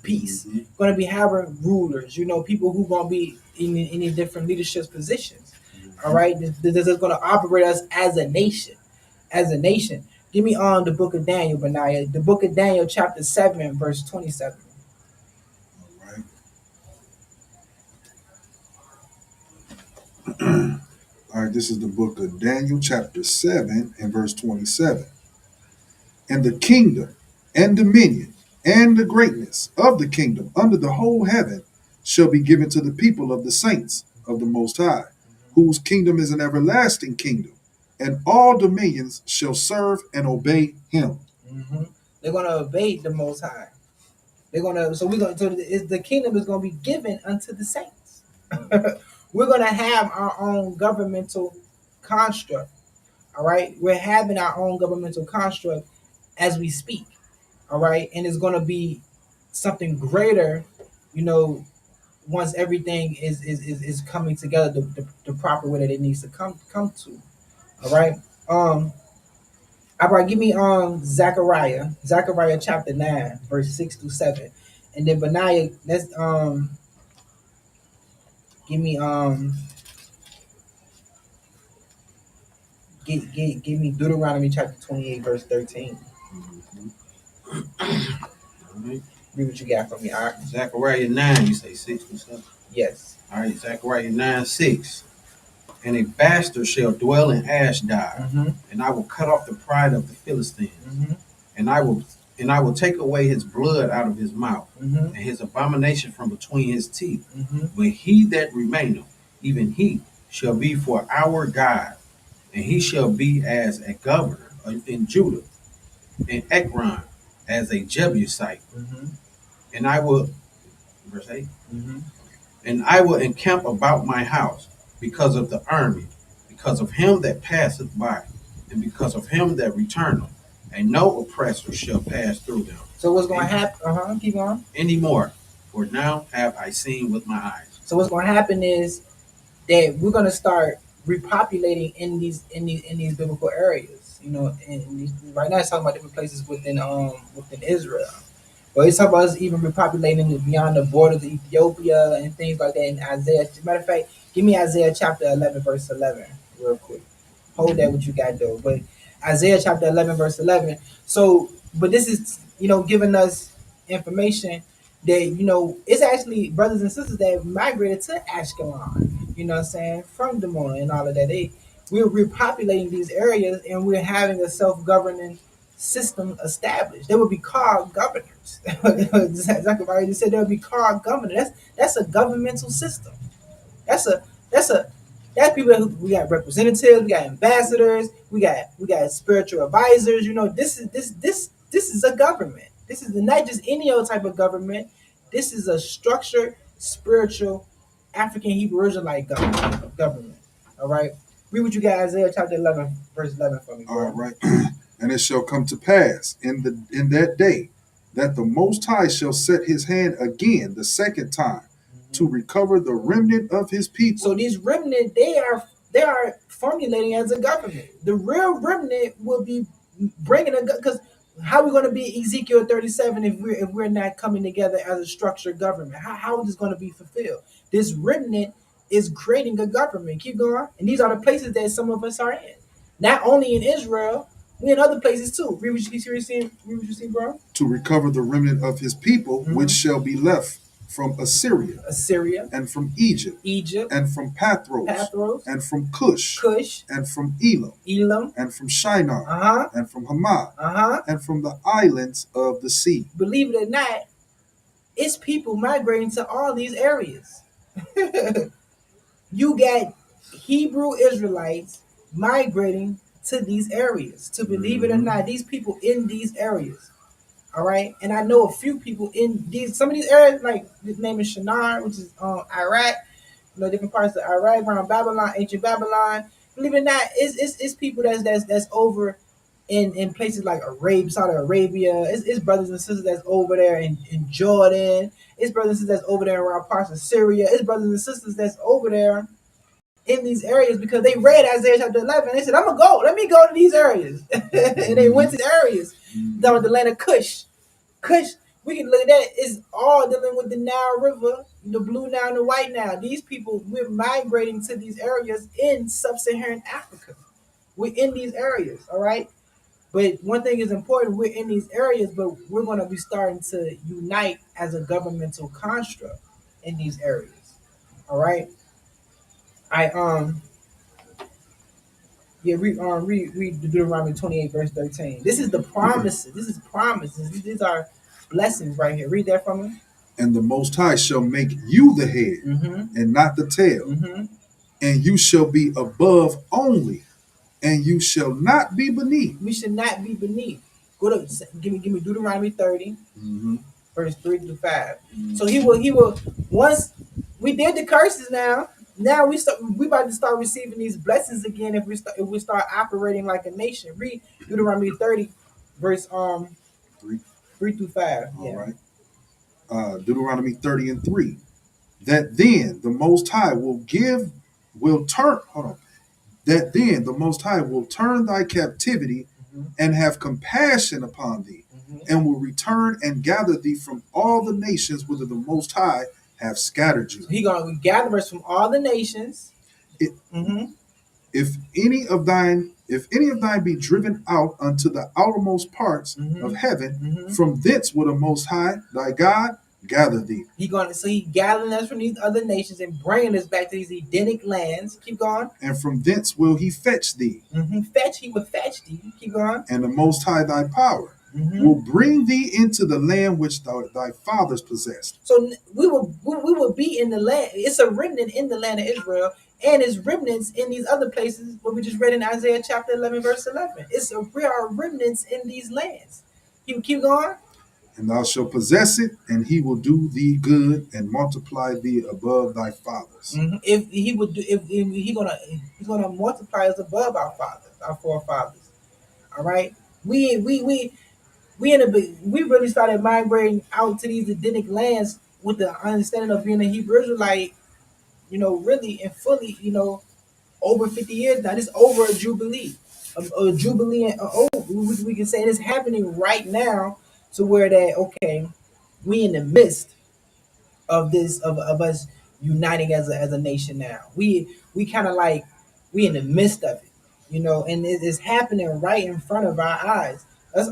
peace, going to be having rulers, people who going to be in any different leadership positions. All right, this is going to operate us as a nation. Give me on the book of Daniel, Benaiah. The book of Daniel, chapter 7, verse 27.
All right, this is the book of Daniel, chapter 7, and verse 27. And the kingdom and dominion and the greatness of the kingdom under the whole heaven shall be given to the people of the saints of the Most High, whose kingdom is an everlasting kingdom, and all dominions shall serve and obey him.
They're going to obey the Most High. The kingdom is going to be given unto the saints. We're going to have our own governmental construct. All right, we're having our own governmental construct as we speak. All right, and it's going to be something greater, once everything is coming together the proper way that it needs to come to. All right. All right, give me Zechariah chapter 9, verse 6 through 7. And then Benaiah, let's give me give me Deuteronomy chapter 28, verse 13. Read what you got for me. All right.
Zechariah 9, you say 6 through 7?
Yes.
All right, Zechariah 9, 6. And a bastard shall dwell in Ashdod, and I will cut off the pride of the Philistines, and I will take away his blood out of his mouth, and his abomination from between his teeth. But he that remaineth, even he, shall be for our God, and he shall be as a governor in Judah, and Ekron as a Jebusite. And I will, verse 8, and I will encamp about my house because of the army, because of him that passeth by, and because of him that returneth, and no oppressor shall pass through them.
So what's going to happen? Keep on.
Anymore, for now have I seen with my eyes.
So what's going to happen is that we're going to start repopulating in these biblical areas. Right now it's talking about different places within Israel. But it's talking about us even repopulating beyond the borders of Ethiopia and things like that in Isaiah. As a matter of fact, give me Isaiah chapter 11, verse 11, real quick. Hold that what you got, though. But Isaiah chapter 11, verse 11. So, but this is, giving us information that, it's actually brothers and sisters that migrated to Ashkelon, what I'm saying, from Demona and all of that. We're repopulating these areas and we're having a self-governing system established. They would be called governors. Zachariah just said they would be called governors. That's a governmental system. That's people who we got representatives, we got ambassadors, we got spiritual advisors. This is a government. This is not just any old type of government. This is a structured, spiritual, African Hebrew Israelite government. All right. Read what you got, Isaiah chapter 11, verse 11 for me.
All right. And it shall come to pass in that day that the Most High shall set his hand again the second time to recover the remnant of his people.
So these remnant, they are formulating as a government. The real remnant will be bringing because how are we going to be Ezekiel 37 if we're not coming together as a structured government? How is this going to be fulfilled? This remnant is creating a government. Keep going. And these are the places that some of us are in. Not only in Israel, We in other places too. Read what you see. Read what you see, bro.
To recover the remnant of his people, which shall be left from Assyria,
Assyria,
and from Egypt,
Egypt,
and from Pathros,
Pathros,
and from Cush,
Cush,
and from Elam,
Elam,
and from Shinar, and from Hamath, and from the islands of the sea.
Believe it or not, it's people migrating to all these areas. You got Hebrew Israelites migrating to these areas. To believe it or not, these people in these areas. All right, and I know a few people in some of these areas, like his name is Shinar, which is Iraq, different parts of Iraq, around Babylon, ancient Babylon. Believe it or not, it's people that's over in places like Arabia, Saudi Arabia. It's brothers and sisters that's over there in Jordan. It's brothers and sisters that's over there around parts of Syria. It's brothers and sisters that's over there in these areas because they read Isaiah chapter 11. They said, "I'm gonna go. Let me go to these areas," and they went to the areas down with the land of Cush. Kush, we can look at that. It's all dealing with the Nile River, the Blue Nile and the White Nile. These people, we're migrating to these areas in sub-Saharan Africa. We're in these areas, all right? But one thing is important, we're in these areas, but we're going to be starting to unite as a governmental construct in these areas, all right? Read Deuteronomy 28, verse 13. This is the promises. This is promises. These are blessings right here. Read that from me.
And the Most High shall make you the head and not the tail, and you shall be above only, and you shall not be beneath.
We should not be beneath. Go to give me Deuteronomy 30, verse 3 through 5. So he will once we did the curses now. Now we about to start receiving these blessings again if we start operating like a nation. Read Deuteronomy 30, verse 3 through 5.
All right. Deuteronomy 30 and 3. That then the Most High will turn. Hold on. That then the Most High will turn thy captivity and have compassion upon thee, and will return and gather thee from all the nations whither the Most High have scattered you.
So he gonna gather us from all the nations.
If any of thine be driven out unto the outermost parts of heaven, from thence will the Most High thy God gather thee.
He gathering us from these other nations and bringing us back to these Edenic lands. Keep going.
And from thence will he fetch thee.
He will fetch thee. Keep going.
And the Most High thy power will bring thee into the land which thy fathers possessed.
So we will be in the land. It's a remnant in the land of Israel, and it's remnants in these other places what we just read in Isaiah chapter 11, verse 11. We are remnants in these lands. You keep going.
And thou shalt possess it, and he will do thee good and multiply thee above thy fathers.
If he would do, if he's gonna multiply us above our fathers, our forefathers. All right, we really started migrating out to these Edenic lands with the understanding of being a Hebrew Israelite, really and fully, over 50 years now. This is over a jubilee, a jubilee. We can say it's happening right now, to where that we in the midst of this of us uniting as a nation now. We kind of like we in the midst of it, and it's happening right in front of our eyes. That's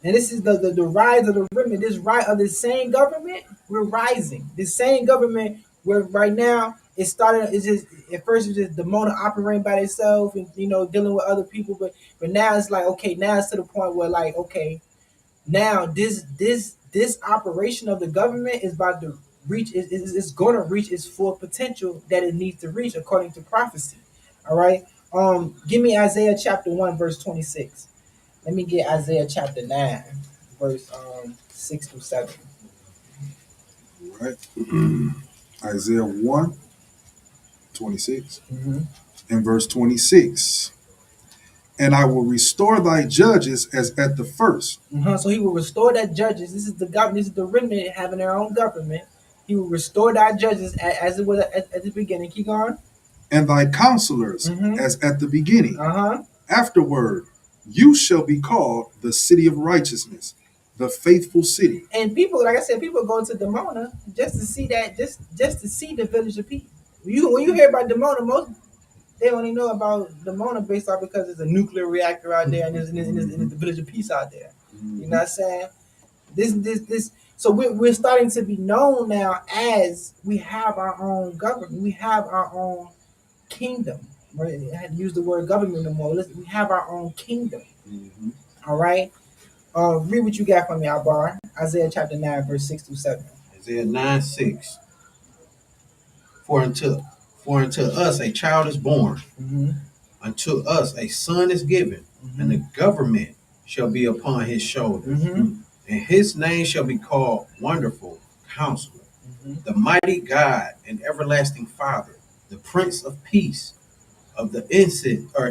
and this is the rise of the remnant. This rise of the same government. We're rising. This same government where right now it started. It's just at first it's just the Mona operating by itself and dealing with other people, but now it's like now it's to the point where now this operation of the government is about to reach. It's going to reach its full potential that it needs to reach according to prophecy. All right. Give me Isaiah chapter 1 verse 26. Let me get Isaiah chapter 9, verse 6 through 7.
All right. Isaiah 1, 26. And verse 26. And I will restore thy judges as at the first.
So he will restore thy judges. This is the government. This is the remnant having their own government. He will restore thy judges as it was at the beginning. Keep going.
And thy counselors as at the beginning. Afterward, you shall be called the city of righteousness, the faithful city.
And people, like I said, people go to Demona just to see that, just to see the village of peace. When you hear about Demona, They only know about Dimona based off because there's a nuclear reactor out there and there's the Village of Peace out there. You know what I'm saying? This. So we're starting to be known now as we have our own government. We have our own kingdom. Right? I had to use the word government no more. We have our own kingdom. All right. Read what you got from me, Albar. Isaiah chapter 9, verse 6 through 7.
Isaiah 9:6. For unto us a child is born, unto us a son is given, and the government shall be upon his shoulders. And his name shall be called Wonderful Counselor, the Mighty God and Everlasting Father, the Prince of Peace. Of the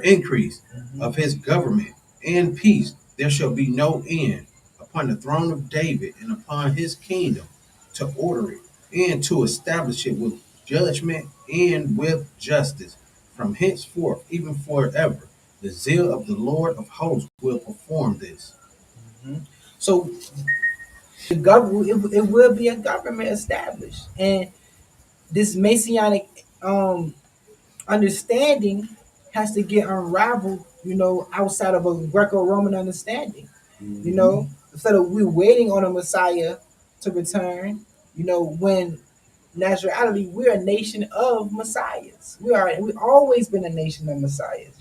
increase of his government and peace there shall be no end upon the throne of David and upon his kingdom, to order it and to establish it with judgment and with justice from henceforth even forever. The zeal of the Lord of hosts will perform this.
So the government, it will be a government established, and this Messianic understanding has to get unraveled, outside of a Greco-Roman understanding. Instead of we waiting on a Messiah to return, when naturally we're a nation of Messiahs. We've always been a nation of Messiahs.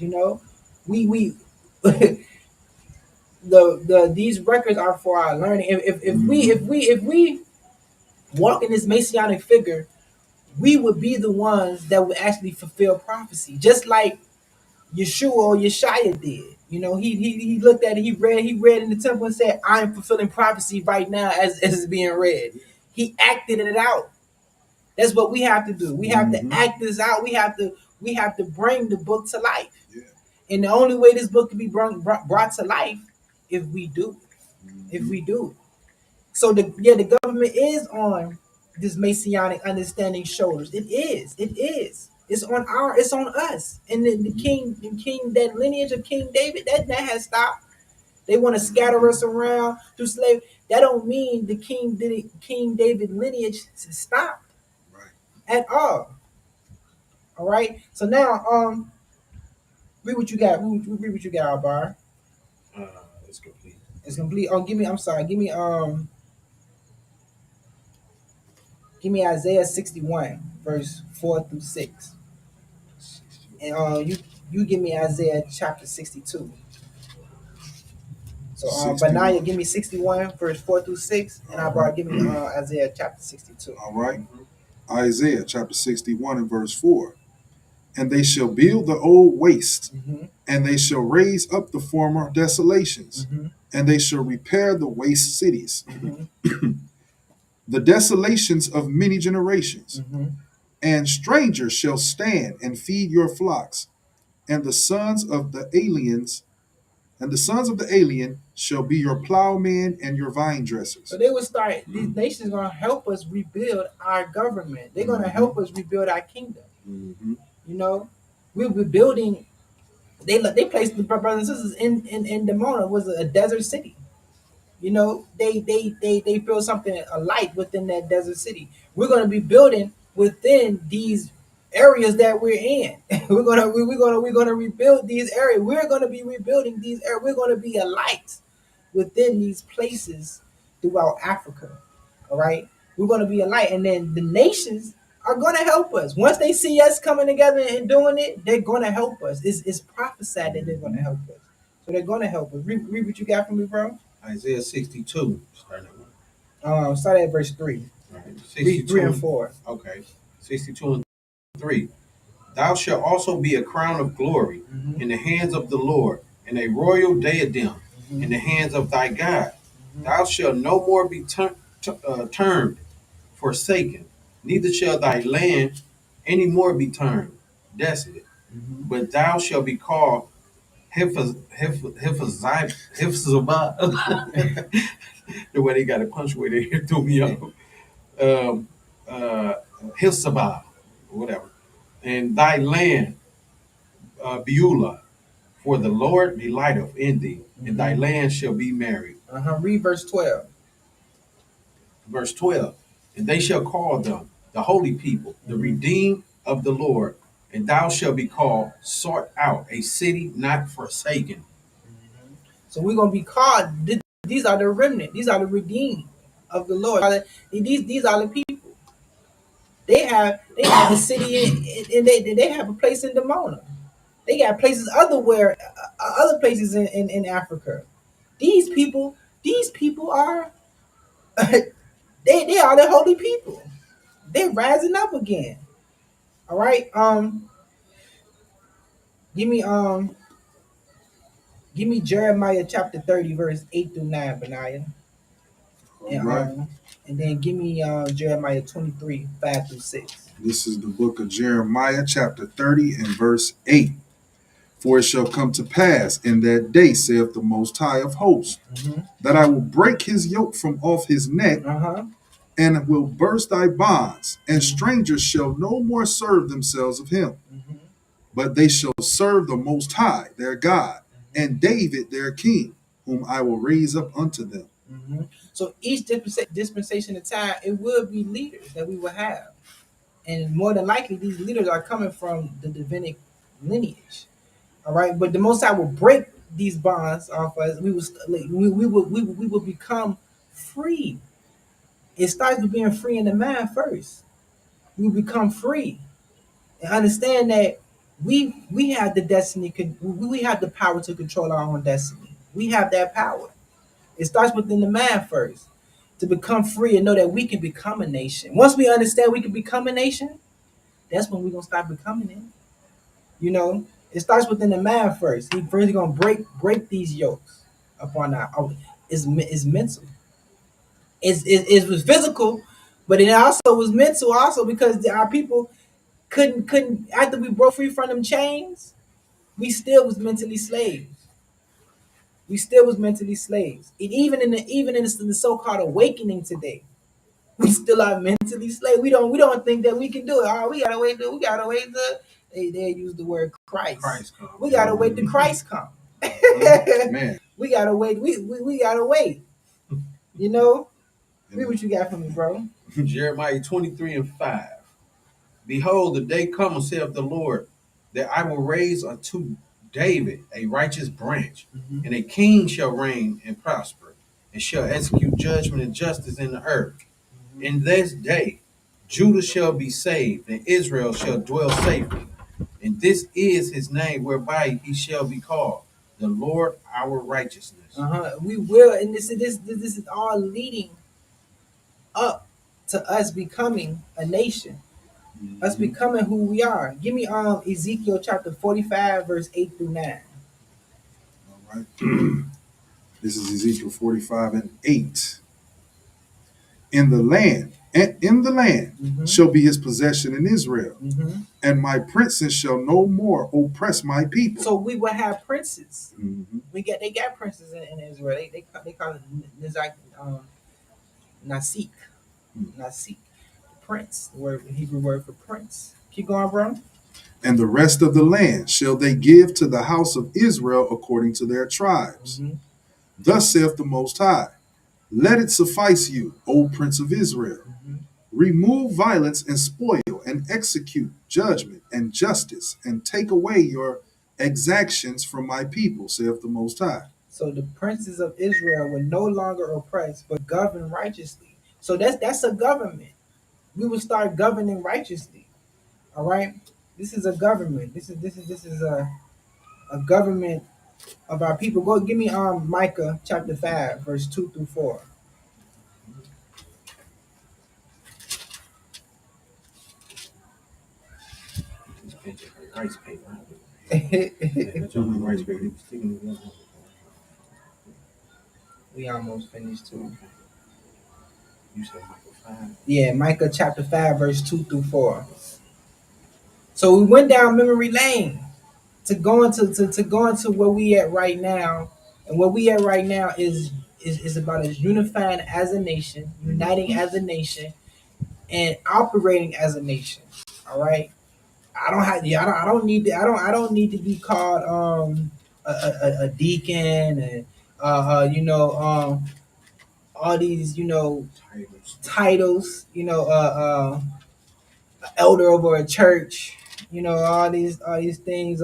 We these records are for our learning. If we walk in this Messianic figure, we would be the ones that would actually fulfill prophecy, just like Yeshua or Yeshaya did. He looked at it, he read in the temple and said, "I'm fulfilling prophecy right now as it's being read." He acted it out. That's what we have to do. We have to act this out. We have to bring the book to life.
Yeah.
And the only way this book can be brought to life if we do. If we do. So the government is on this Messianic understanding shoulders. It is. It's on us. And the king, that lineage of King David, that has stopped. They want to scatter us around through slavery. That don't mean the King David lineage stopped.
Right.
At all. All right. So now, read what you got. Read what you got, Albar.
It's complete.
It's complete. Oh, I'm sorry. Give me Isaiah 61, verse 4 through 6. And you give me Isaiah chapter 62. So Benaiah, give me 61, verse 4 through 6, and Albar, give me Isaiah chapter 62.
All right. Isaiah chapter 61 and verse 4. And they shall build the old waste, and they shall raise up the former desolations, and they shall repair the waste cities, the desolations of many generations. And strangers shall stand and feed your flocks, and the sons of the alien shall be your plowmen and your vine dressers.
So they will start. These nations are going to help us rebuild our government. They're going to help us rebuild our kingdom. We'll be building. They placed the brothers and sisters in Dimona was a desert city. They feel something alike within that desert city. We're going to be building within these areas that we're in. we're gonna rebuild these areas. We're going to be rebuilding these areas. We're going to be a light within these places throughout Africa. All right, we're going to be a light, and then the nations are going to help us. Once they see us coming together and doing it, they're going to help us. It's prophesied that they're going to help us. So they're going to help us. Read what you got from me, bro.
Isaiah 62.
Start at verse 3.
Right.
62, 3 and 4.
Okay. 62 and 3. Thou shalt also be a crown of glory in the hands of the Lord, and a royal diadem in the hands of thy God. Thou shalt no more be termed forsaken, neither shall thy land any more be termed desolate, but thou shalt be called Hephzibah. The way they got it punctuated here threw me off. Hephzibah, whatever. And thy land, Beulah, for the Lord delighteth in thee, and thy land shall be married.
Read verse 12.
Verse 12. And they shall call them the holy people, the redeemed of the Lord, and thou shalt be called sought out, a city not forsaken.
So we're gonna be called. These are the remnant. These are the redeemed of the Lord. These are the people. They have a city and they have a place in Demona. They got places other places in Africa. These people are they are the holy people. They're rising up again. All right. Give me Jeremiah chapter 30, verse 8 through 9, Benaiah.
All
And
right.
and then give me Jeremiah 23, 5 through 6.
This is the book of Jeremiah, chapter 30, and verse 8. For it shall come to pass in that day, saith the Most High of hosts, that I will break his yoke from off his neck, and will burst thy bonds, and strangers shall no more serve themselves of him, but they shall serve the Most High, their God, and David, their king, whom I will raise up unto them.
So each dispensation of time, it will be leaders that we will have. And more than likely, these leaders are coming from the Davidic lineage. All right. But the Most High will break these bonds off us. We will become free. It starts with being free in the mind first. We become free and understand that we have the destiny, we have the power to control our own destiny. We have that power. It starts within the mind first. To become free and know that we can become a nation. Once we understand we can become a nation, that's when we're gonna start becoming it. You know, it starts within the mind first. He first gonna break these yokes upon our. It's mental. It was physical, but it also was mental. Also because our people couldn't after we broke free from them chains, we still was mentally slaves. We still was mentally slaves. And even in the so-called awakening today, we still are mentally slaves. We don't think that we can do it. Oh, we gotta wait. We gotta wait till they use the word Christ.
Christ come.
We gotta wait till Christ come.
Man.
We gotta wait. We gotta wait. You know. Read what you got for me, bro.
Jeremiah 23 and 5. Behold, the day cometh, saith the Lord, that I will raise unto David a righteous branch, and a king shall reign and prosper, and shall execute judgment and justice in the earth. In this day, Judah shall be saved, and Israel shall dwell safely. And this is his name whereby he shall be called, the Lord our righteousness.
We will, and this is all leading up to us becoming a nation, us becoming who we are. Give me Ezekiel chapter 45, verse 8 through 9.
All right. This is Ezekiel 45 and 8. In the land shall be his possession in Israel, and my princes shall no more oppress my people.
So we will have princes. They got princes in Israel. They call it Nasik. Nasik, prince. The Hebrew word for prince. Keep going, bro.
And the rest of the land shall they give to the house of Israel according to their tribes. Thus saith the Most High, let it suffice you, O Prince of Israel. Remove violence and spoil, and execute judgment and justice, and take away your exactions from my people, saith the Most High.
So the princes of Israel will no longer oppress, but govern righteously. So that's a government. We will start governing righteously. All right. This is a government. This is a government of our people. Go give me Micah chapter 5, verse 2 through 4.
Rice paper.
We almost finished too.
You said Michael 5?
Yeah, Micah chapter 5, verse 2 through 4. So we went down memory lane to go into where we at right now. And where we at right now is about us unifying as a nation, uniting as a nation, and operating as a nation. All right. I don't need to be called a deacon and all these titles, elder over a church, You know, all these things.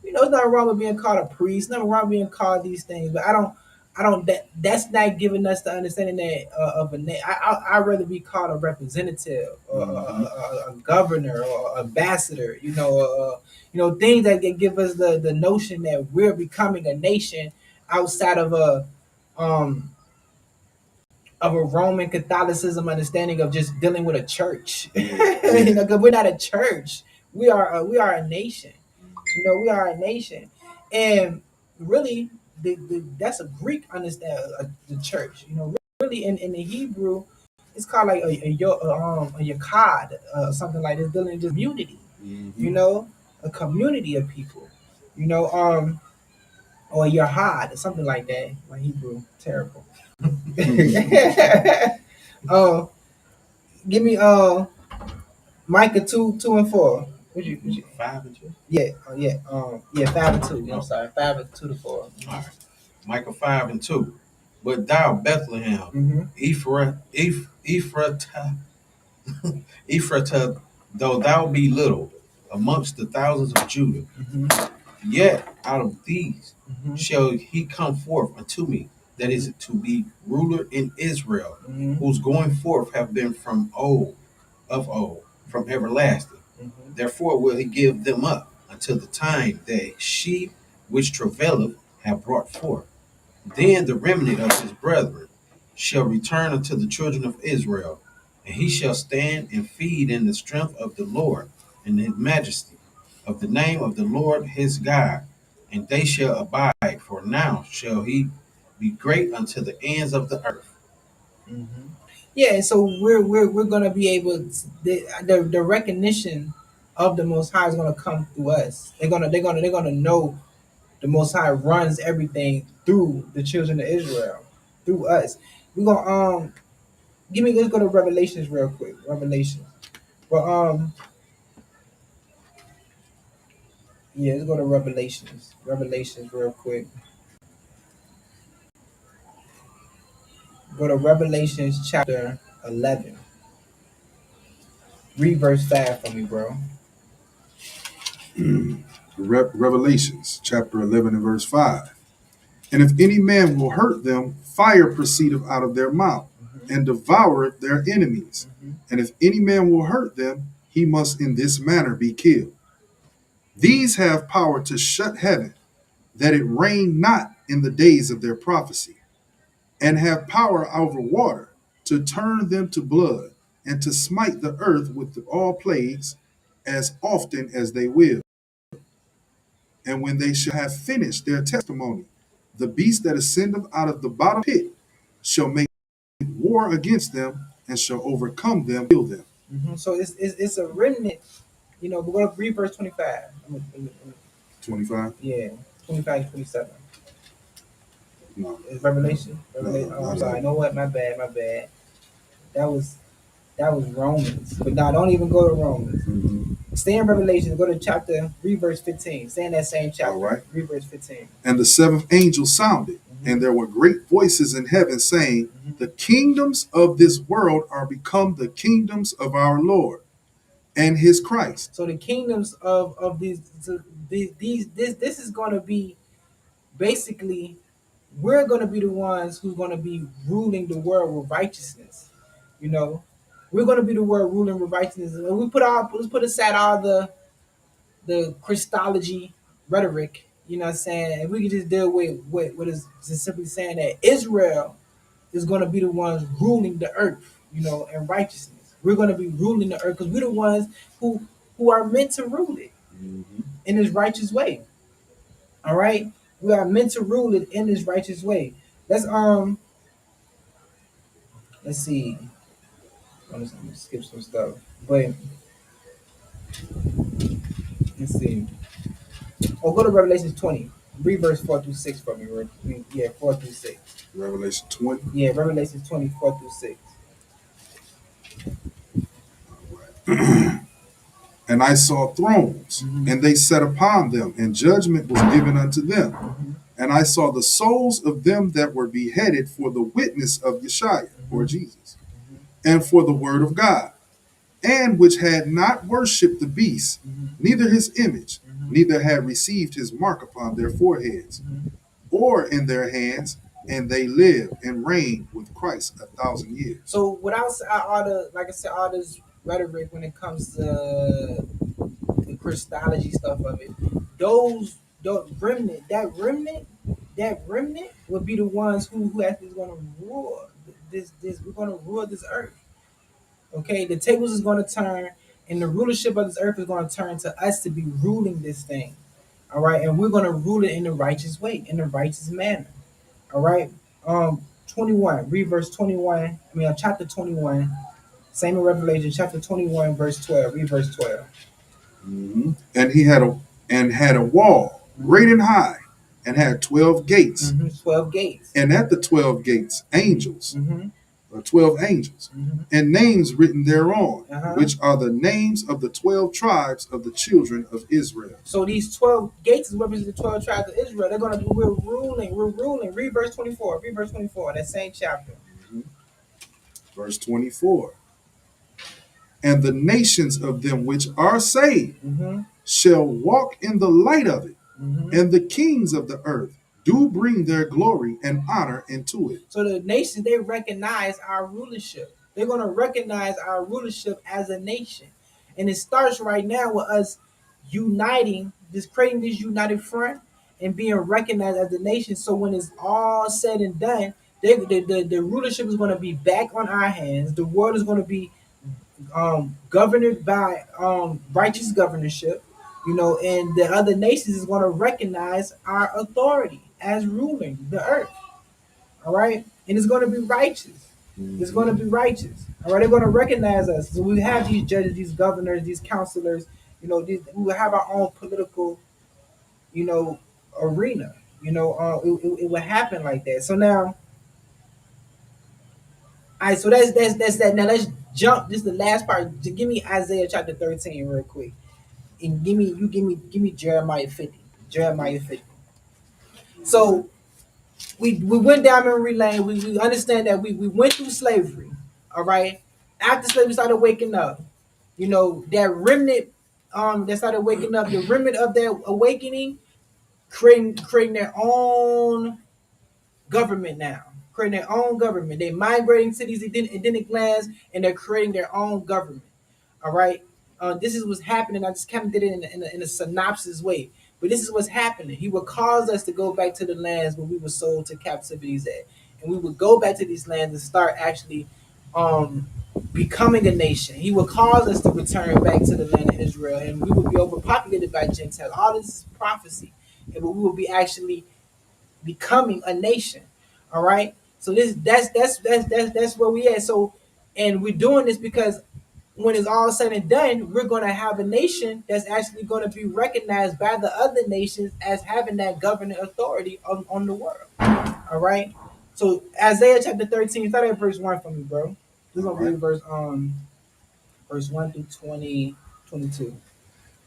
You know, it's nothing wrong with being called a priest. Nothing wrong with being called these things. But I don't. That's not giving us the understanding that of a name. I'd rather be called a representative, or a governor, or ambassador. You know, things that can give us the notion that we're becoming a nation outside um of a Roman Catholicism understanding of just dealing with a church. You know, because we're not a church. We are a nation. You know, we are a nation, and really, that's a Greek understand the church. You know, really in the Hebrew, it's called like a yakad, something like this, dealing just community. You know, a community of people. You know, or yahad, something like that. My Hebrew terrible. Oh, give me Micah 2:2 and 4. Would you
5 and 2.
yeah, yeah, 5 and 2. I'm sorry, 5 and 2 to 4.
All right. Micah 5 and 2. But thou, Bethlehem,
Mm-hmm.
Ephratah, Ephratah, though thou be little amongst the thousands of Judah,
Mm-hmm.
yet out of these
Mm-hmm.
shall he come forth unto me, that is to be ruler in Israel,
Mm-hmm.
whose going forth have been from old, from everlasting.
Mm-hmm.
Therefore will he give them up until the time that she which travaileth have brought forth. Then the remnant of his brethren shall return unto the children of Israel, and he shall stand and feed in the strength of the Lord and his majesty of the name of the Lord his God, and they shall abide, for now shall he be great unto the ends of the earth.
Mm-hmm. Yeah, so we're gonna be able to, the recognition of the Most High is gonna come through us. They're gonna know the Most High runs everything through the children of Israel, through us. We're gonna let's go to Revelations real quick. Revelation. Well, yeah, let's go to Revelations. Revelations real quick. Go to Revelations chapter 11. Read verse 5 for me, bro.
Revelations chapter 11 and verse 5. And if any man will hurt them, fire proceedeth out of their mouth, and devoureth their enemies. And if any man will hurt them, he must in this manner be killed. These have power to shut heaven, that it rain not in the days of their prophecy, and have power over water, to turn them to blood, and to smite the earth with all plagues, as often as they will. And when they shall have finished their testimony, the beast that ascendeth out of the bottom pit shall make war against them, and shall overcome them, kill them.
Mm-hmm. So it's a remnant. You know, but go to read verse 25.
25?
Yeah, 25 to 27.
No.
It's Revelation. Revelation.
No,
Oh, I'm
not
sorry.
that.
You know what? My bad. My bad. That was Romans. But now don't even go to Romans. Stay in Revelation. Go to read verse 15. Stay in that same chapter.
All right.
Read verse 15.
And the seventh angel sounded, and there were great voices in heaven saying, the kingdoms of this world are become the kingdoms of our Lord and his Christ.
So the kingdoms of this is going to be basically, we're going to be the ones who's going to be ruling the world with righteousness. You know, we're going to be the world ruling with righteousness. And let's put aside all the Christology rhetoric. You know what I'm saying? If we could just deal with what is just simply saying that Israel is going to be the ones ruling the earth, you know, in righteousness. We're going to be ruling the earth because we're the ones who are meant to rule it in this righteous way. All right, we are meant to rule it in this righteous way. Let's see. I'm gonna skip some stuff, but let's see. Oh, go to Revelation 20. Read verse 4 through 6 for me. Yeah, 4 through 6.
Revelation 20.
Yeah, Revelation 20, 4 through 6.
And I saw thrones, and they sat upon them, and judgment was given unto them. And I saw the souls of them that were beheaded for the witness of Yeshua, or Jesus, and for the word of God, and which had not worshipped the beast, neither his image, neither had received his mark upon their foreheads, or in their hands, and they live and reign with Christ 1,000 years.
So without all the, like I said, all this rhetoric when it comes to the Christology stuff of it, those remnant, that remnant would be the ones who actually is going to rule this. We're going to rule this earth. Okay, the tables is going to turn, and the rulership of this earth is going to turn to us to be ruling this thing. All right, and we're going to rule it in the righteous way, in the righteous manner. All right. 21, read verse 21. Chapter 21, same in Revelation, chapter 21, verse 12. Read verse 12.
And he had a wall great and high, and had 12 gates.
12 gates.
And at the 12 gates, angels, 12 angels, and names written thereon, which are the names of the 12 tribes of the children of Israel.
So these 12 gates represent the 12 tribes of Israel. They're going to be, we're ruling. Read verse 24. Read verse 24, that same chapter.
Verse 24. And the nations of them which are saved shall walk in the light of it, and the kings of the earth do bring their glory and honor into it.
So the nations, they recognize our rulership. They're going to recognize our rulership as a nation. And it starts right now with us uniting, creating this united front and being recognized as a nation. So when it's all said and done, the rulership is going to be back on our hands. The world is going to be governed by righteous governorship, and the other nations is going to recognize our authority as ruling the earth. All right, and it's going to be righteous. It's going to be righteous. All right, they're going to recognize us. So we have these judges, these governors, these counselors. We will have our own political, arena. It will happen like that. So now, all right. So that's that. Now let's jump. This is the last part. Just give me Isaiah chapter 13 real quick, and give me Jeremiah 50. Jeremiah 50. So we went down memory lane. We understand that we went through slavery. All right. After slavery started waking up, that remnant that started waking up, the remnant of their awakening, creating their own government now. Creating their own government. They're migrating to these Edenic lands and they're creating their own government. All right. This is what's happening. I just kind of did it in a synopsis way. But this is what's happening. He would cause us to go back to the lands where we were sold to captivities at. And we would go back to these lands and start actually becoming a nation. He would cause us to return back to the land of Israel. And we would be overpopulated by Gentiles. All this is prophecy. And we will be actually becoming a nation. All right. So that's where we at. So, and we're doing this because when it's all said and done, we're going to have a nation that's actually going to be recognized by the other nations as having that governing authority on the world. All right. So Isaiah chapter 13, start at verse 1 for me, bro. We're going to read verse 1 through 22.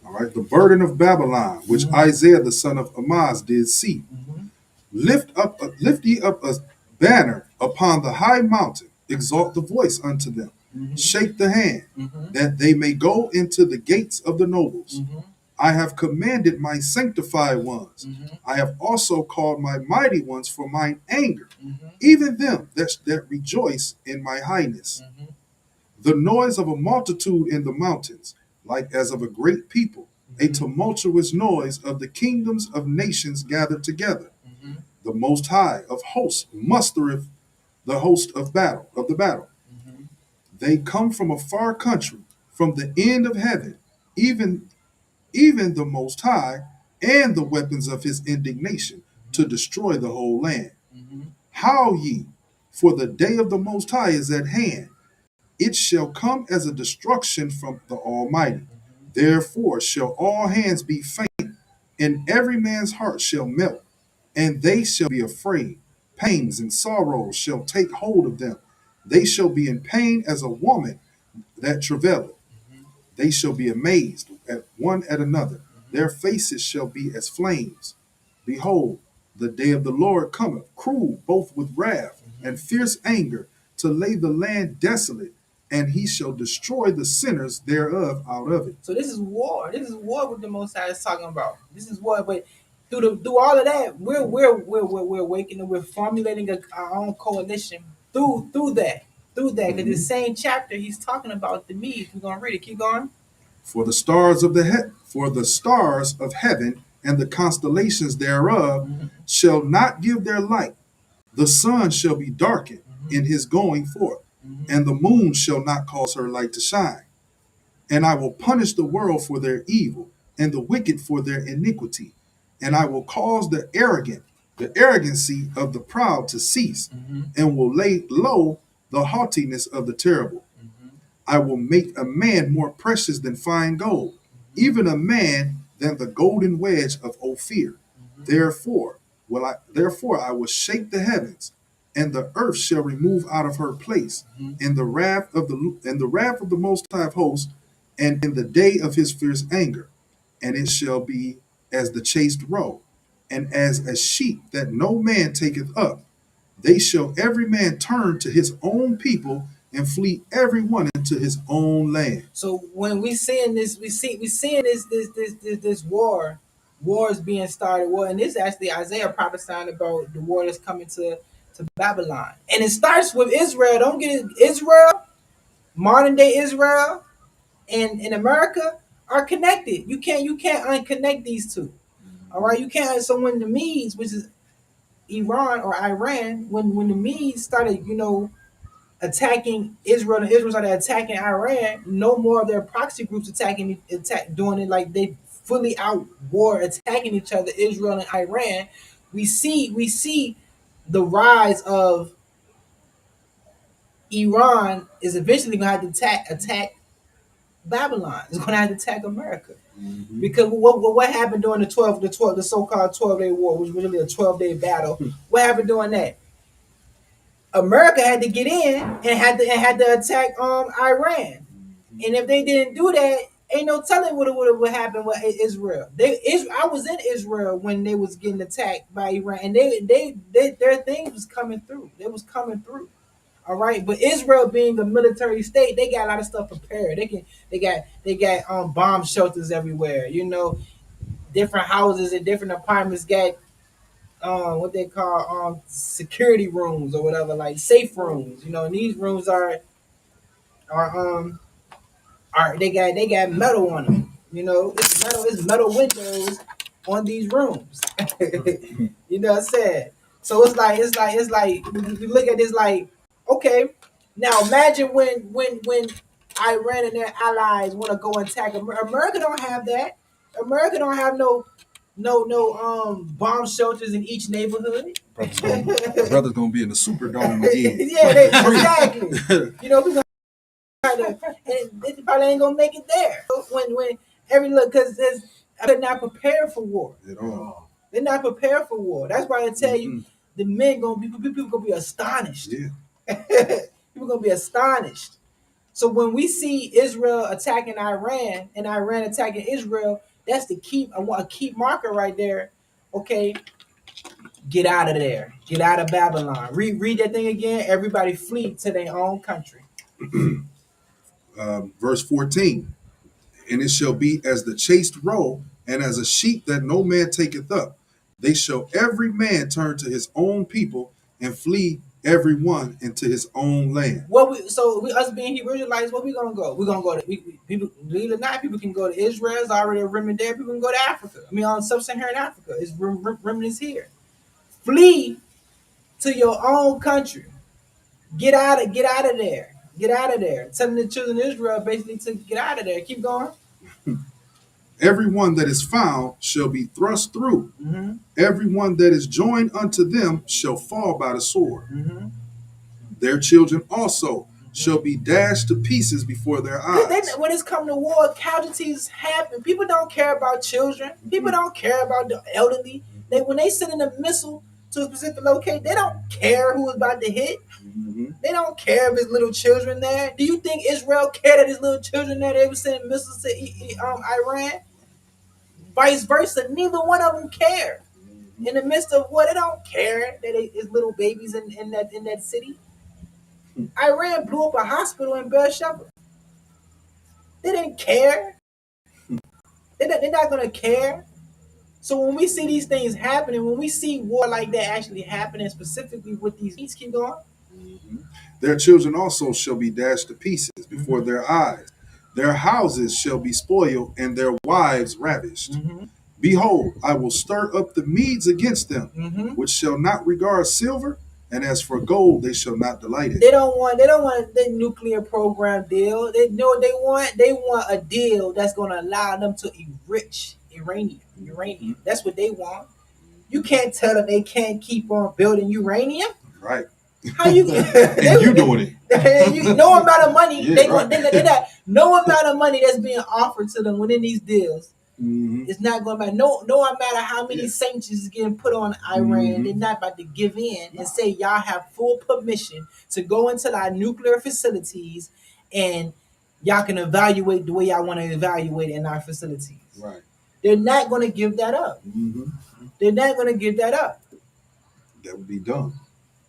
All right. The burden of Babylon, which Isaiah the son of Amoz did see. Lift ye up a banner upon the high mountain, exalt the voice unto them, shake the hand, that they may go into the gates of the nobles. I have commanded my sanctified ones. I have also called my mighty ones for mine anger, even them that rejoice in my highness. The noise of a multitude in the mountains, like as of a great people, a tumultuous noise of the kingdoms of nations gathered together. The Most High of hosts mustereth the host of the battle. They come from a far country, from the end of heaven, even the Most High, and the weapons of his indignation, to destroy the whole land. Howl ye, for the day of the Most High is at hand. It shall come as a destruction from the Almighty. Therefore shall all hands be faint, and every man's heart shall melt, and they shall be afraid. Pains and sorrows shall take hold of them. They shall be in pain as a woman that travaileth. They shall be amazed at one at another. Their faces shall be as flames. Behold, the day of the Lord cometh, cruel both with wrath and fierce anger, to lay the land desolate and he shall destroy the sinners thereof out of it.
So this is war. This is war what the Most High is talking about. This is war, but through all of that, we're waking up. We're formulating our own coalition through that. Because the same chapter he's talking about the Medes. We're gonna read it. Keep going.
For the stars of heaven and the constellations thereof shall not give their light. The sun shall be darkened in his going forth, and the moon shall not cause her light to shine. And I will punish the world for their evil, and the wicked for their iniquity. And I will cause the arrogancy of the proud to cease, and will lay low the haughtiness of the terrible. I will make a man more precious than fine gold, even a man than the golden wedge of Ophir. Therefore I will shake the heavens, and the earth shall remove out of her place in the wrath of the Most High of hosts, and in the day of his fierce anger. And it shall be as the chased roe, and as a sheep that no man taketh up. They shall every man turn to his own people, and flee every one into his own land.
So when we seeing this, we seeing this war is being started. War, and this actually Isaiah prophesying about the war that's coming to Babylon, and it starts with Israel. Don't get it. Israel, modern day Israel, and in America are connected. You can't unconnect these two. All right, you can't. So when the Medes, which is Iran or Iran, when the Medes started, attacking Israel, and Israel started attacking Iran, no more of their proxy groups doing it like they fully out war attacking each other, Israel and Iran. We see the rise of Iran is eventually going to have to attack Babylon. It's going to have to attack America. Because what happened during the so-called 12-day war, which was really a 12-day battle? What happened during that? America had to get in and had to attack Iran, and if they didn't do that, ain't no telling what happened with Israel. I was in Israel when they was getting attacked by Iran, and their thing was coming through. They was coming through. All right, but Israel being a military state, they got a lot of stuff prepared. They got bomb shelters everywhere. Different houses and different apartments got what they call security rooms or whatever, like safe rooms. And these rooms are they got metal on them. It's metal windows on these rooms. You know what I'm saying? So it's like we look at this like, okay, now imagine when Iran and their allies want to go and attack America. America don't have that. America don't have no bomb shelters in each neighborhood.
Brother's gonna be in the Superdome again.
Yeah, exactly. We gonna and it probably ain't gonna make it there. When every look, because they're not prepared for war
At all.
They're not prepared for war. That's why I tell you, the men people gonna be astonished.
Yeah.
People gonna be astonished. So when we see Israel attacking Iran and Iran attacking Israel, that's the key. I want a key marker right there. Okay, get out of there. Get out of Babylon. Read that thing again. Everybody flee to their own country.
Verse 14. And it shall be as the chased roe, and as a sheep that no man taketh up. They shall every man turn to his own people, and flee every one into his own land.
Us being Hebrew Israelites, where we gonna go? We're gonna go to people. Believe it or not, people can go to Israel. It's already a remnant there. People can go to Africa. On sub-Saharan Africa, it's remnants here. Flee to your own country. Get out of there. Get out of there. Telling the children of Israel basically to get out of there. Keep going.
Every one that is found shall be thrust through. Every one that is joined unto them shall fall by the sword. Their children also shall be dashed to pieces before their eyes.
When it's come to war, casualties happen. People don't care about children. People don't care about the elderly. When they send in a missile to a specific location, they don't care who is about to hit. They don't care if it's little children there. Do you think Israel cared that his little children there? They were sending missiles to Iran. Vice versa, neither one of them care. In the midst of war, they don't care that it's little babies in that city. Iran blew up a hospital in Beersheba. They didn't care. They're not gonna care. So when we see these things happening, when we see war like that actually happening, specifically with these, keep going.
Their children also shall be dashed to pieces before their eyes. Their houses shall be spoiled, and their wives ravished. Behold, I will stir up the Medes against them, which shall not regard silver, and as for gold, they shall not delight in.
They don't want the nuclear program deal. They know what they want. They want a deal that's going to allow them to enrich uranium. That's what they want. You can't tell them they can't keep on building uranium.
Right.
How you?
And you doing it.
No amount of money.
Yeah, right.
No amount of money that's being offered to them within these deals. It's not going to matter. No matter how many sanctions is getting put on Iran, they're not about to give in and say y'all have full permission to go into our nuclear facilities and y'all can evaluate the way y'all want to evaluate in our facilities.
Right.
They're not going to give that up. They're not going to give that up.
That would be dumb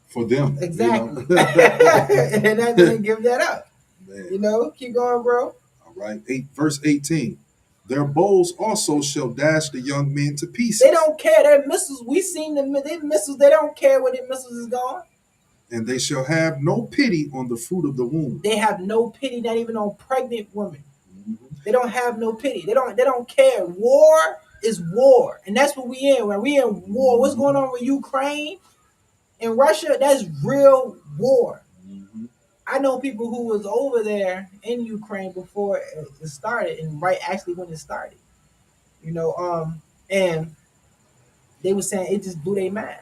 for them.
Exactly.
You know?
They're not going to give that up.
Man.
You know, keep going, bro.
All right. Verse 18. Their bows also shall dash the young men to pieces.
They don't care. Their missiles, we seen them. Their missiles. They don't care where their missiles is going.
And they shall have no pity on the fruit of the womb.
They have no pity, not even on pregnant women. They don't have no pity. They don't care. War is war, and that's what we in. When we in war, what's going on with Ukraine and Russia? That's real war. I know people who was over there in Ukraine before it started, and right actually when it started. You know, and they were saying it just blew their mind.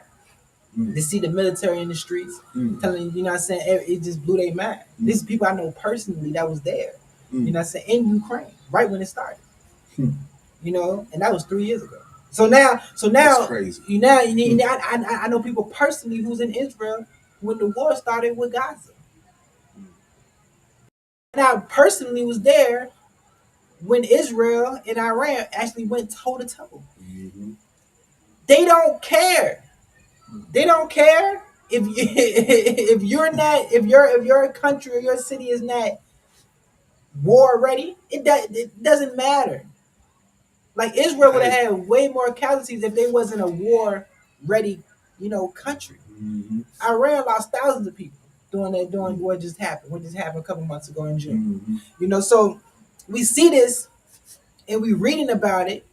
To see the military in the streets, telling, you know what I'm saying, it just blew their mind. These people I know personally that was there, you know what I'm saying, in Ukraine, right when it started. You know, and that was 3 years ago. So now,
That's crazy.
I know people personally who's in Israel when the war started with Gaza. And I personally was there when Israel and Iran actually went toe to toe. They don't care. They don't care if you're not, if your country or your city is not war ready. It doesn't matter. Like Israel would have had way more casualties if they wasn't a war ready, country. Iran lost thousands of people doing what just happened. What just happened a couple months ago in June. So we see this and we reading about it.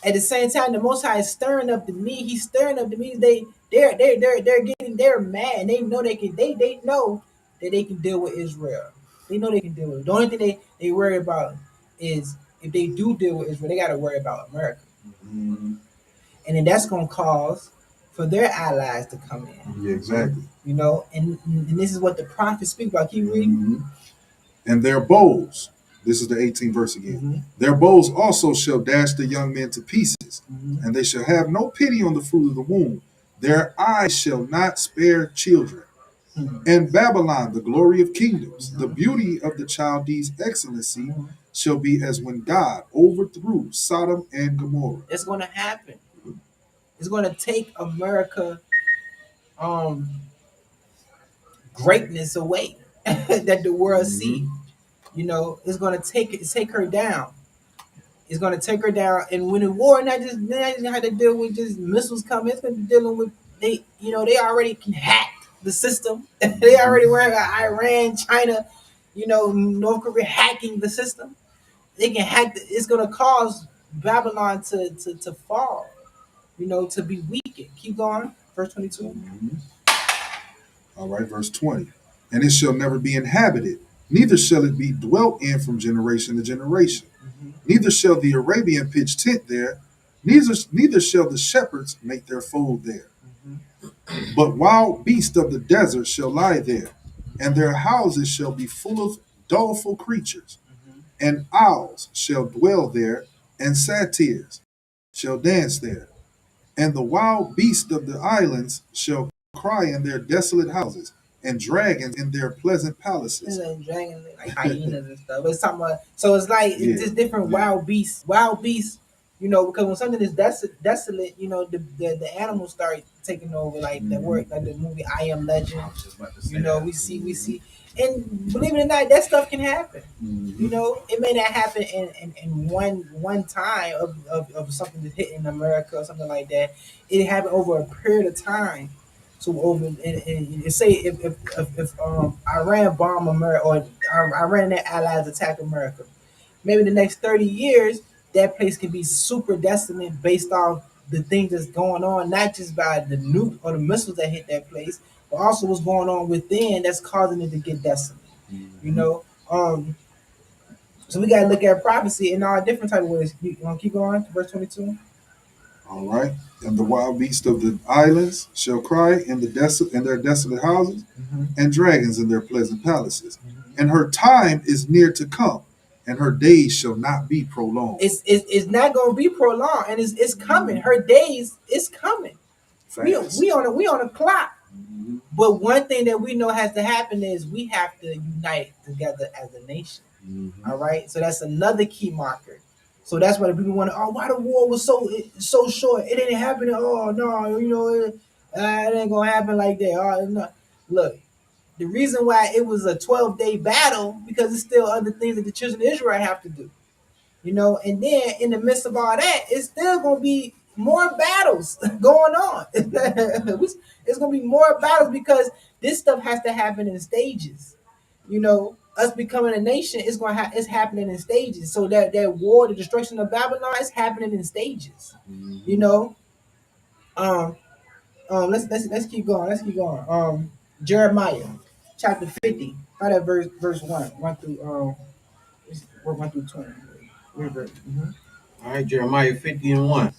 At the same time, the Most High is stirring up the me. He's stirring up the me. They're mad. They know they can. They know that they can deal with Israel. They know they can deal with it. The only thing they worry about is if they do deal with Israel, they got to worry about America. And then that's going to cause for their allies to come in.
Yeah, exactly.
And this is what the prophets speak about. Keep reading.
And their bows. This is the 18th verse again. Their bows also shall dash the young men to pieces, and they shall have no pity on the fruit of the womb. Their eyes shall not spare children. And Babylon, the glory of kingdoms, the beauty of the Chaldees' excellency, shall be as when God overthrew Sodom and Gomorrah.
It's going to happen. It's going to take America greatness away that the world see. It's going to take her down. It's going to take her down. And when the war, not just have to deal with just missiles coming. It's going to be dealing with they already can hack the system. They already were Iran, China, North Korea hacking the system. They can hack. It's going to cause Babylon to fall. To be weakened. Keep going. Verse 22.
All right, verse 20. And it shall never be inhabited, neither shall it be dwelt in from generation to generation. Neither shall the Arabian pitch tent there, neither shall the shepherds make their fold there. But wild beasts of the desert shall lie there, and their houses shall be full of doleful creatures. And owls shall dwell there, and satyrs shall dance there. And the wild beasts of the islands shall cry in their desolate houses, and dragons in their pleasant palaces.
And dragons like hyenas and stuff. It's talking about, so it's like it's just different wild beasts. Wild beasts because when something is desolate, the animals start taking over, like that work, like the movie I Am Legend. We see, and believe it or not, that stuff can happen. It may not happen in one time of something that's hitting America or something like that. It happened over a period of time. So over and say if Iran bomb America, or Iran and their allies attack America, maybe the next 30 years, that place can be super desolate based off the things that's going on, not just by the nuke or the missiles that hit that place, but also what's going on within that's causing it to get desolate. You know, so we gotta look at prophecy in all different type of ways. You want to keep going to verse 22?
All right. And the wild beasts of the islands shall cry in their desolate houses, and dragons in their pleasant palaces. And her time is near to come, and her days shall not be prolonged.
It's not gonna be prolonged, and it's coming. Her days is coming.
Fast.
We on a clock. But one thing that we know has to happen is we have to unite together as a nation. All right, so that's another key marker. So that's why the people want to. Oh, why the war was so short? It didn't happen. Oh no, it ain't gonna happen like that. Oh no, look. The reason why it was a 12-day battle because it's still other things that the children of Israel have to do. And then in the midst of all that, it's still gonna be more battles going on. It's gonna be more battles because this stuff has to happen in stages. Us becoming a nation is it's happening in stages. So that war, the destruction of Babylon, is happening in stages. You know, um, let's keep going. Let's keep going. Jeremiah, chapter 50, start at verse 1 through 20.
All right, Jeremiah 50 and 1.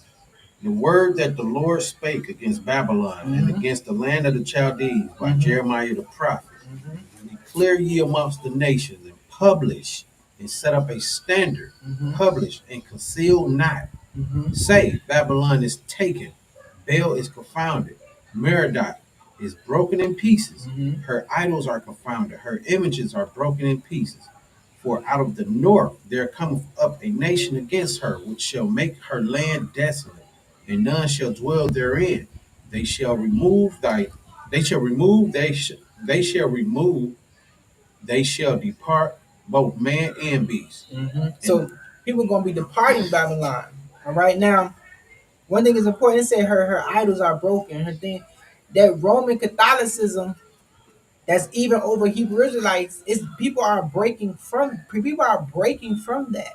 The word that the Lord spake against Babylon and against the land of the Chaldees by Jeremiah the prophet. Declare ye amongst the nations, and publish and set up a standard, publish and conceal not. Say, Babylon is taken, Baal is confounded, Merodach is broken in pieces. Her idols are confounded, her images are broken in pieces. For out of the north there cometh up a nation against her, which shall make her land desolate, and none shall dwell therein. They shall remove thy, they shall remove, they shall remove, they shall depart, both man and beast.
So people gonna be departing Babylon. All right, now one thing is important. It said her idols are broken. Her thing, that Roman Catholicism, that's even over Hebrew Israelites, is people are breaking from that,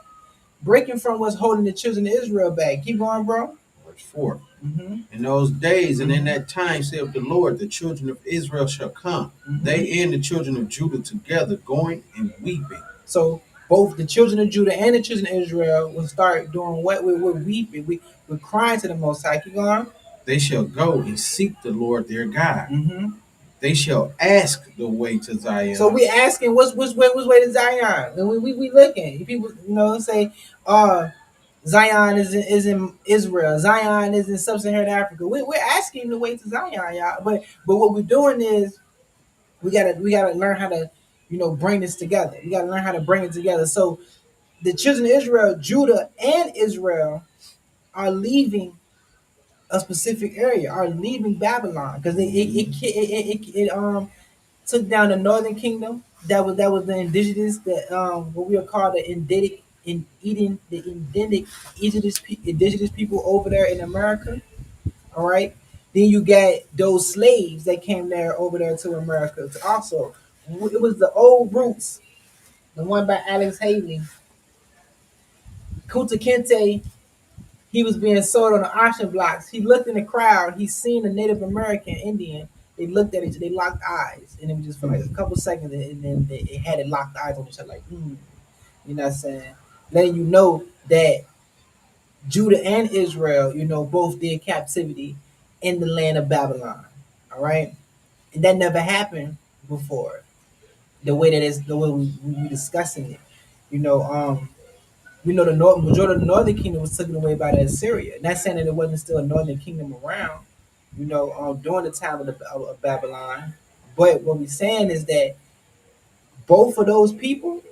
breaking from what's holding the children of Israel back. Keep going, bro.
Verse 4. In those days and in that time, saith the Lord, the children of Israel shall come, they and the children of Judah together, going and weeping.
So both the children of Judah and the children of Israel will start doing what? We're weeping. We're crying to the Most High. Keep going.
They shall go and seek the Lord their God. They shall ask the way to Zion.
So we asking which way to Zion? And we looking. People, say, Zion is in Israel. Zion is in sub-Saharan Africa. We're asking the way to Zion, y'all. But what we're doing is we gotta learn how to bring this together. We gotta learn how to bring it together. So the children of Israel, Judah and Israel, are leaving a specific area, are leaving Babylon because it took down the northern kingdom. That was the indigenous, what we are called the indigenous people over there in America. All right. Then you got those slaves that came there over there to America. Also, it was the old roots, the one by Alex Haley. Kunta Kinte, he was being sold on the auction blocks. He looked in the crowd. He seen a Native American Indian. They looked at each other. They locked eyes, and it was just for like a couple seconds, and then they had it locked eyes on each other, like, you know what I'm saying? Letting you know that Judah and Israel, both did captivity in the land of Babylon. All right, and that never happened before. The way we discussing it, we know the majority of the northern kingdom was taken away by the Assyria. Not saying that there wasn't still a northern kingdom around, during the time of Babylon. But what we're saying is that both of those people,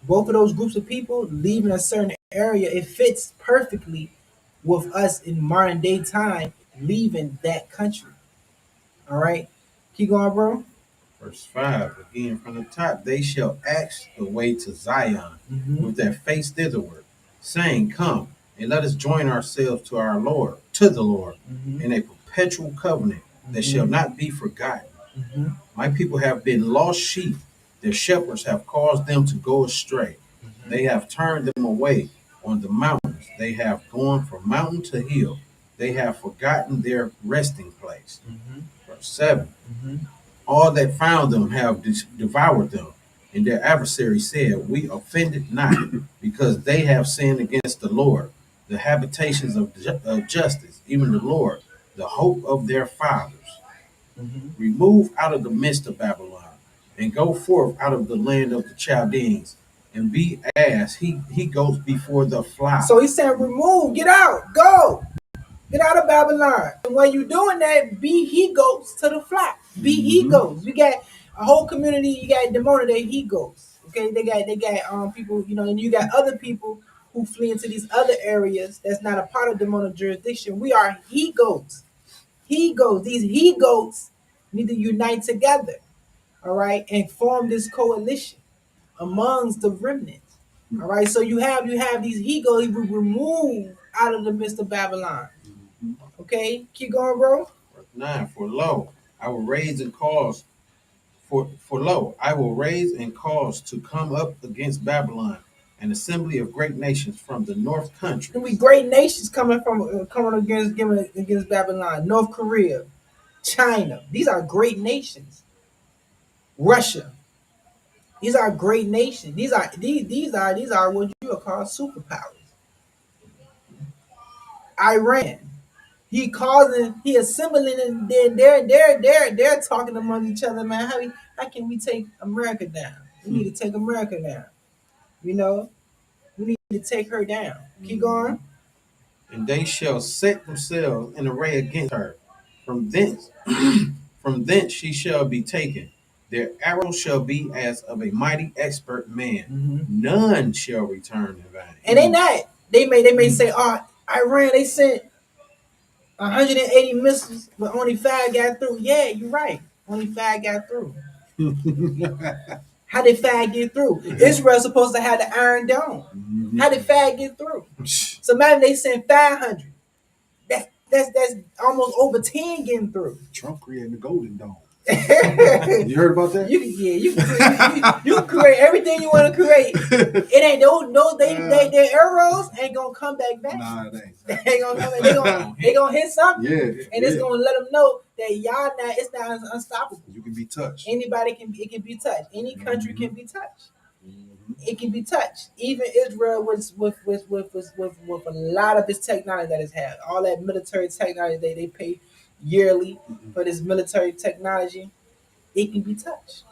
both of those groups of people leaving a certain area, it fits perfectly with us in modern day time leaving that country. All right, keep going, bro.
Verse 5, again from the top, they shall ask the way to Zion with their face thitherward, saying, Come, and let us join ourselves to our Lord, to the Lord, in a perpetual covenant that shall not be forgotten. My people have been lost sheep. Their shepherds have caused them to go astray. They have turned them away on the mountains. They have gone from mountain to hill. They have forgotten their resting place. Verse 7, all that found them have devoured them, and their adversaries said, We offended not, because they have sinned against the Lord, the habitations of justice, even the Lord, the hope of their fathers. Remove out of the midst of Babylon, and go forth out of the land of the Chaldeans, and be as he goes before the flock.
So he's saying, remove, get out, go. Get out of Babylon. And when you're doing that, be he goats to the flock. Be he goats. You got a whole community. You got Demona, they he goats. Okay, they got people, and you got other people who flee into these other areas that's not a part of Demona jurisdiction. We are he goats. He goats. These he goats need to unite together, all right, and form this coalition amongst the remnants. All right, so you have these he goats removed out of the midst of Babylon. Okay, keep going, bro.
Verse 9, for lo, I will raise and cause for lo, I will raise and cause to come up against Babylon an assembly of great nations from the north country.
There'll be great nations coming against Babylon. North Korea, China. These are great nations. Russia. These are great nations. These are what you would call superpowers. Iran. He assembling, and then they're talking among each other, man. How can we take America down? We need to take America down. You know, we need to take her down. Keep going.
And they shall set themselves in array against her. From thence, from thence she shall be taken. Their arrow shall be as of a mighty expert man. None shall return in vain.
And they not. They may say, oh, Iran, they sent 180 missiles, but only 5 got through. Yeah, you're right. Only 5 got through. How did 5 get through? Israel's supposed to have the Iron Dome. How did 5 get through? So imagine they sent 500. That's almost over 10 getting through.
Trump created the Golden Dome. You heard about that?
You can create everything you want to create. It ain't their arrows ain't gonna come back.
Nah, it ain't.
They ain't gonna come back. They gonna hit something.
Yeah,
and it's gonna let them know that y'all it's not unstoppable.
You can be touched.
Anybody can be touched. Any country can be touched. It can be touched. Even Israel with a lot of this technology that it has, all that military technology they pay yearly for this military technology, it can be touched.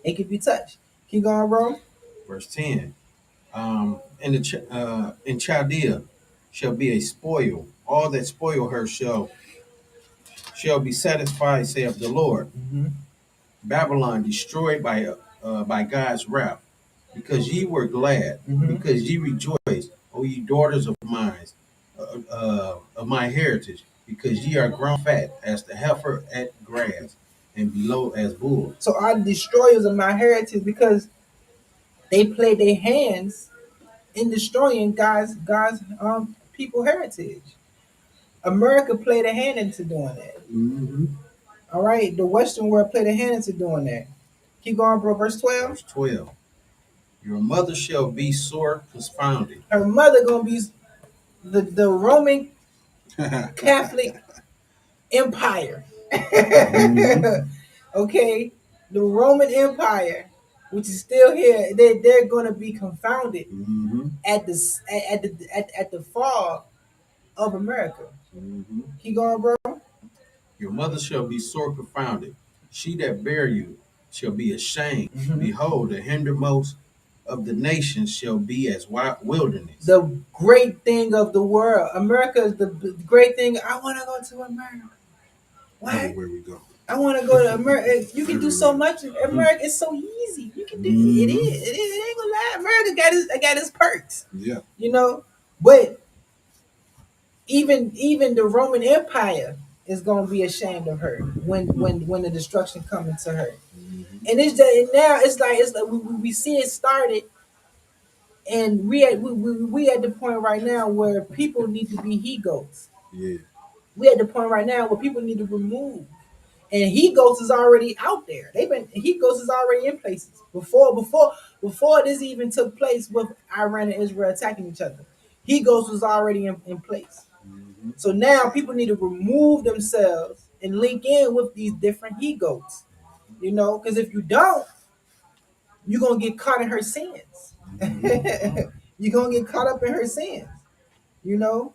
It can be touched. Keep going, bro.
Verse 10. In Chaldea shall be a spoil. All that spoil her shall be satisfied, saith the Lord. Babylon destroyed by God's wrath, because ye were glad, because ye rejoiced, O ye daughters of mine, of my heritage, because ye are grown fat as the heifer at grass, and below as bulls.
So our destroyers of my heritage, because they play their hands in destroying God's people heritage. America played a hand into doing that. All right, the Western world played a hand into doing that. Keep going, bro. Verse 12.
Verse 12. Your mother shall be sore confounded.
Her mother gonna be the Roman Catholic Empire. Okay, the Roman Empire, which is still here, they're gonna be confounded at the fall of America. Keep going, bro.
Your mother shall be sore confounded. She that bare you shall be ashamed. Behold, the hindermost of the nations shall be as wilderness.
The great thing of the world. America is the great thing. I want to go to America. Why?
Everywhere we go.
I want to go to America. You can do so much. America is so easy. You can do it. It ain't gonna lie. America got its perks.
Yeah.
But even the Roman Empire is gonna be ashamed of her when the destruction comes to her. And it's just, and now it's like we see it started, and we at the point right now where people need to be he goats.
Yeah.
We at the point right now where people need to remove. And he ghosts is already out there. He ghosts is already in places before this even took place with Iran and Israel attacking each other. He ghosts was already in place. So now people need to remove themselves and link in with these different he goats. You know, because if you don't, you're gonna get caught in her sins. You're gonna get caught up in her sins. You know,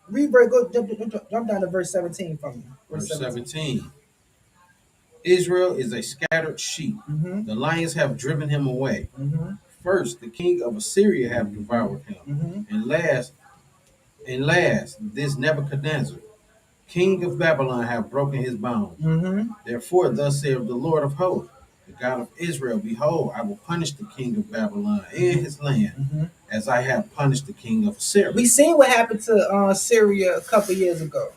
read jump down to verse 17 from me.
Verse 17. Israel is a scattered sheep.
Mm-hmm.
The lions have driven him away.
Mm-hmm.
First, the king of Assyria have devoured him.
Mm-hmm.
And last, this Nebuchadnezzar, king of Babylon, have broken his bones.
Mm-hmm.
Therefore, thus saith the Lord of hosts, the God of Israel, behold, I will punish the king of Babylon and his land,
Mm-hmm.
as I have punished the king of Assyria.
We seen what happened to Syria a couple years ago.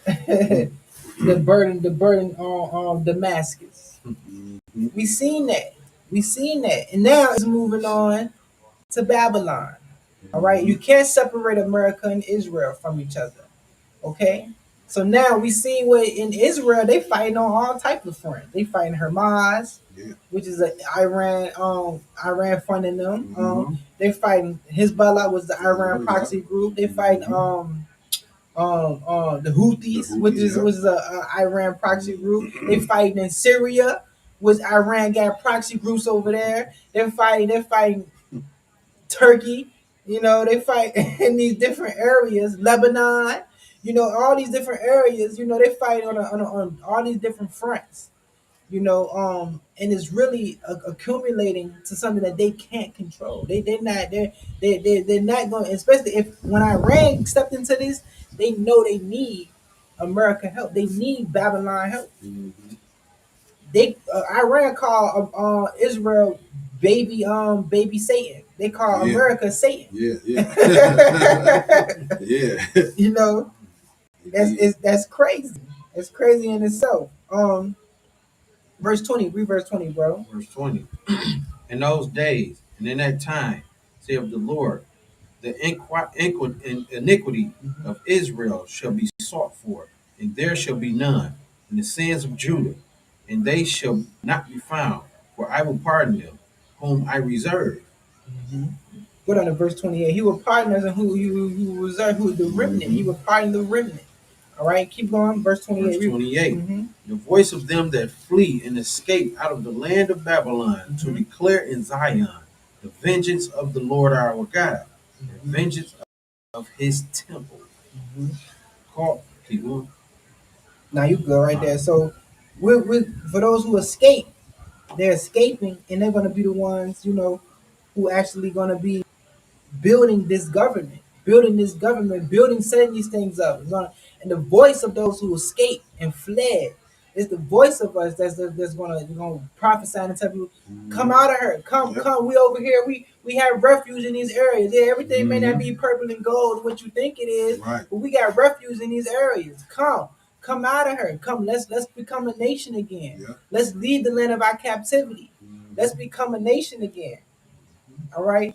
the burden on Damascus. We seen that. And now it's moving on to Babylon. All right, you can't separate America and Israel from each other. Okay, so now we see what in Israel they fighting on all types of fronts. They fighting Hamas, which is Iran funding them. They fighting Hezbollah, was the Iran proxy group. They fighting the Houthis, which is a Iran proxy group. They fighting in Syria, which Iran got proxy groups over there. They're fighting Turkey. You know, they fight in these different areas. Lebanon, you know, all these different areas. You know, they fight on all these different fronts. You know, and it's really accumulating to something that they can't control. They're not going. Especially if when Iran stepped into this, they know they need America help. They need Babylon help. They Iran call Israel baby Satan. They call America Satan.
Yeah.
You know, that's crazy. It's crazy in itself. Verse 20, read verse 20, bro.
Verse 20. In those days and in that time, saith the Lord, the iniquity of Israel shall be sought for, and there shall be none, and the sins of Judah, and they shall not be found, for I will pardon them, whom I reserve.
Go down to verse 28. He will pardon us, and who reserve, who the remnant. He will pardon the remnant. All right, keep going. Verse 28.
Verse 28. The voice of them that flee and escape out of the land of Babylon, to declare in Zion the vengeance of the Lord our God, the vengeance of his temple. Keep going.
Now you go right there. So, for those who escape, they're escaping, and they're going to be the ones, you know, who actually going to be building this government, setting these things up. And the voice of those who escaped and fled is the voice of us that's going to prophesy and tell people, come out of her, come, we over here, we have refuge in these areas. Yeah, everything may not be purple and gold what you think it is, but we got refuge in these areas. Come out of her. Come, let's become a nation again. Let's leave the land of our captivity. Let's become a nation again. All right.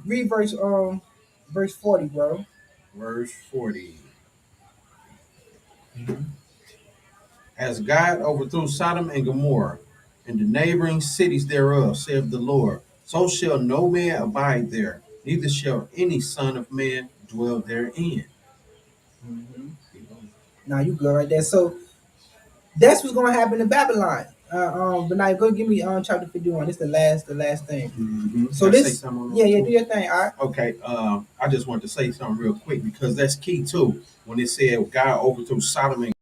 Read verse 40, bro.
Verse 40. As God overthrew Sodom and Gomorrah and the neighboring cities thereof, saith the Lord, so shall no man abide there, neither shall any son of man dwell therein.
Now you go right there. So that's what's going to happen in Babylon. But now go give me chapter 51. This is the last thing. So this, do your thing. All right.
Okay. I just want to say something real quick because that's key too. When it said God overthrew Sodom and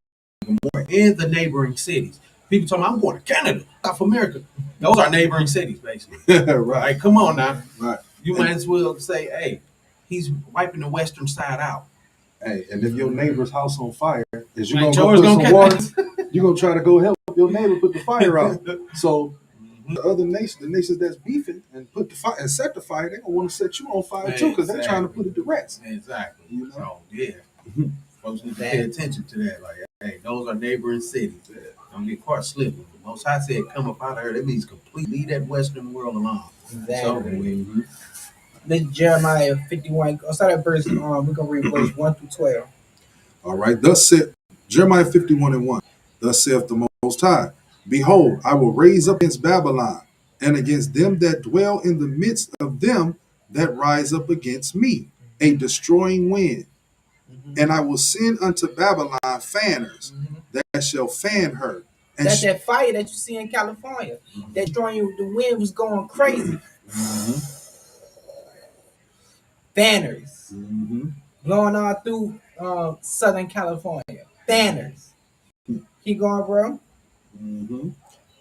Gomorrah and the neighboring cities, people talking, I'm going to Canada, South America. Those are neighboring cities, basically.
Right.
Like, come on now.
Right.
You might as well say, hey, he's wiping the western side out.
Hey, and if your neighbor's house on fire, is you
Like
gonna go put some
catch-
water? You gonna try to go help your neighbor put the fire out. So The other nation, the nations that's beefing and put the fire and set the fire, they gonna want to set you on fire too, because they're trying to put it to rest.
Exactly.
You know?
So yeah, folks need to pay attention to that. Like, hey, those are neighboring cities. Don't get caught slipping. The Most High said, "Come up out of here." That means completely leave that Western world alone.
Exactly. So, this Jeremiah 51. I'll start at verse. We're gonna read verse 1 through 12.
All right. Thus said Jeremiah 51:1. Thus saith the Most High, Behold, I will raise up against Babylon, and against them that dwell in the midst of them that rise up against me, a destroying wind. And I will send unto Babylon fanners that shall fan her. And
that's that fire that you see in California. That drawing you, the wind was going crazy. Fanners blowing all through Southern California. Fanners. Keep going, bro.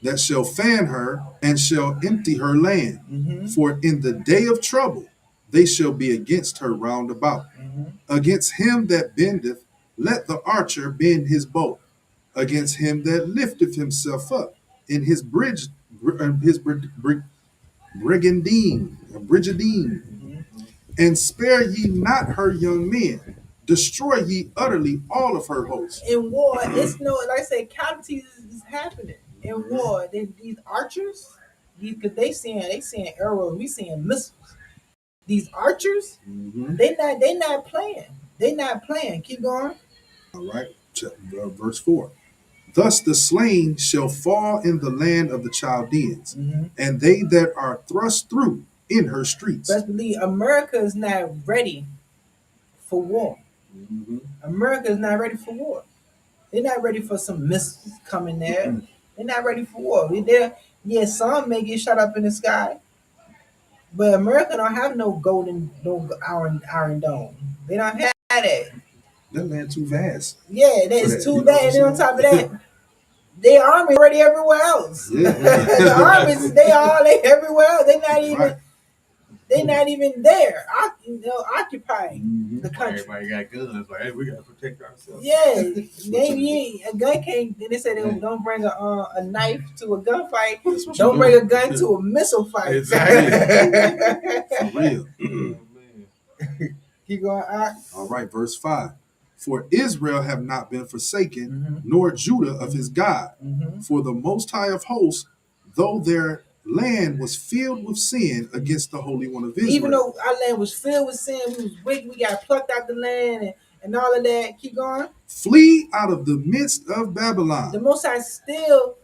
That shall fan her and shall empty her land. For in the day of trouble they shall be against her round about. Against him that bendeth, let the archer bend his bow. Against him that lifteth himself up in his brigandine. And spare ye not her young men. Destroy ye utterly all of her hosts.
In war, it's no, like I said, casualties is happening. In war, these archers, because they seeing arrows, we seeing missiles. These archers, they not playing. They not playing. Keep going.
All right, verse 4. Thus the slain shall fall in the land of the Chaldeans, and they that are thrust through in her streets.
Best believe America is not ready for war. America is not ready for war. They're not ready for some missiles coming there. They're not ready for war. Some may get shot up in the sky, but America don't have no iron dome. They don't have that.
That land too vast.
Yeah, that's too bad. And on top of that, their army already everywhere else.
Yeah.
The armies, they everywhere else. They're not even there. Occupying the country.
Everybody got guns. Like, hey, we gotta protect ourselves.
Yeah, a gun can't. Then they say don't bring a knife to a gunfight. Don't bring a gun to a missile fight.
Exactly. For real.
Keep going.
All right, verse 5. For Israel have not been forsaken, nor Judah of his God. For the Most High of hosts, though their land was filled with sin against the Holy One of Israel.
Even though our land was filled with sin, we was wicked, we got plucked out the land and all of that. Keep going.
Flee out of the midst of Babylon.
The Most High still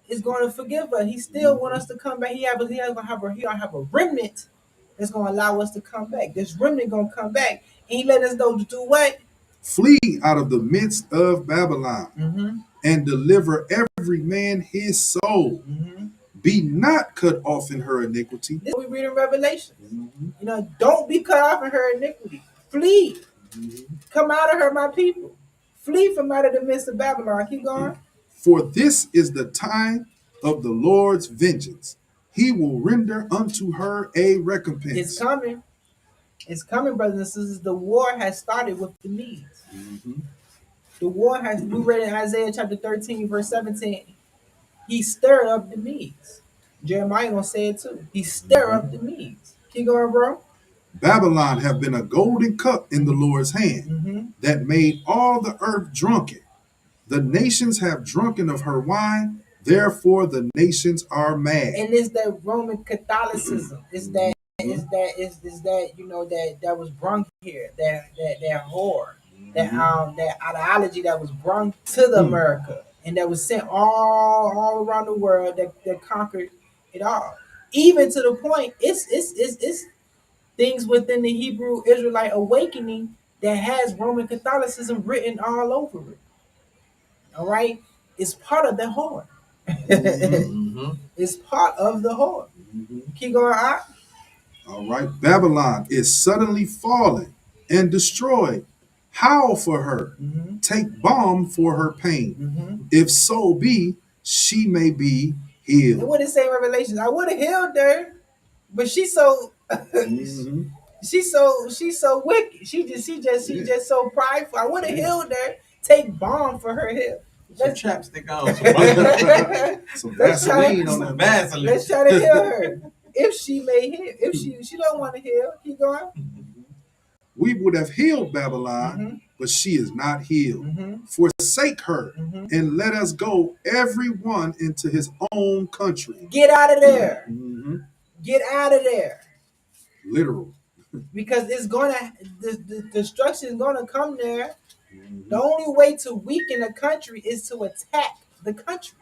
is going to forgive us. He still want us to come back. He gonna have a remnant that's going to allow us to come back. This remnant going to come back. And he let us know to do what?
Flee out of the midst of Babylon and deliver every man his soul. Be not cut off in her iniquity.
This we read in Revelation. Don't be cut off in her iniquity. Flee. Come out of her, my people. Flee from out of the midst of Babylon. Keep going.
For this is the time of the Lord's vengeance. He will render unto her a recompense.
It's coming. It's coming, brothers and sisters. The war has started with the Medes. The war has, we read in Isaiah chapter 13, verse 17. He stirred up the Medes. Jeremiah gonna say it too. He stirred up the Medes. Keep going, bro.
Babylon have been a golden cup in the Lord's hand that made all the earth drunken. The nations have drunken of her wine, therefore the nations are mad.
And it's that Roman Catholicism. It's that that was brung here. That whore. That ideology that was brung to the America and that was sent all around the world that conquered it all. Even to the point, it's things within the Hebrew Israelite awakening that has Roman Catholicism written all over it. All right, it's part of the whore. It's part of the whore. Keep going out.
All right, Babylon is suddenly fallen and destroyed. Howl for her. Take balm for her pain. If so be, she may be healed.
And what it say in Revelations? I would have healed her, but she's so she's so wicked. She just so prideful. I would have healed her. Take balm for her heal.
some
Let's
chapstick on,
Some
Let's try
Vaseline
to-
on
some
that.
Vaseline.
let's try to heal her. If she may heal, if she don't want to heal, keep going.
We would have healed Babylon,
Mm-hmm.
but she is not healed.
Mm-hmm.
Forsake her,
Mm-hmm.
and let us go, every one into his own country.
Get out of there.
Mhm.
Get out of there.
Literal.
Because it's gonna the destruction is gonna come there.
Mhm.
The only way to weaken a country is to attack the country.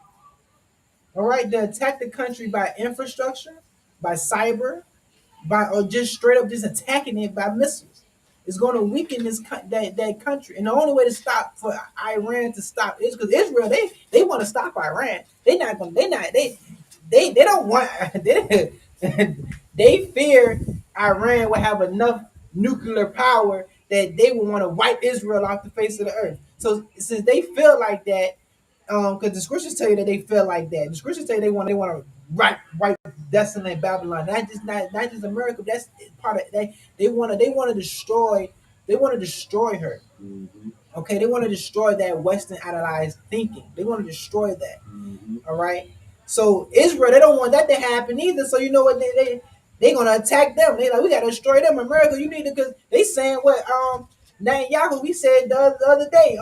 All right, to attack the country by infrastructure, by cyber, or just straight up just attacking it by missiles. It's going to weaken that country, and the only way to stop for Iran to stop is because Israel they want to stop Iran. They don't want they fear Iran will have enough nuclear power that they will want to wipe Israel off the face of the earth. So since they feel like that, because the scriptures tell you that they feel like that. The scriptures tell you they want to wipe desolate Babylon. Not just America. That's part of that. They want to destroy her.
Mhm.
Okay, they want to destroy that Western idolized thinking. They want to destroy that.
Mhm.
All right. So Israel, they don't want that to happen either. So you know what they gonna attack them. They like we gotta destroy them. America, you need to because they saying what Netanyahu we said the other day.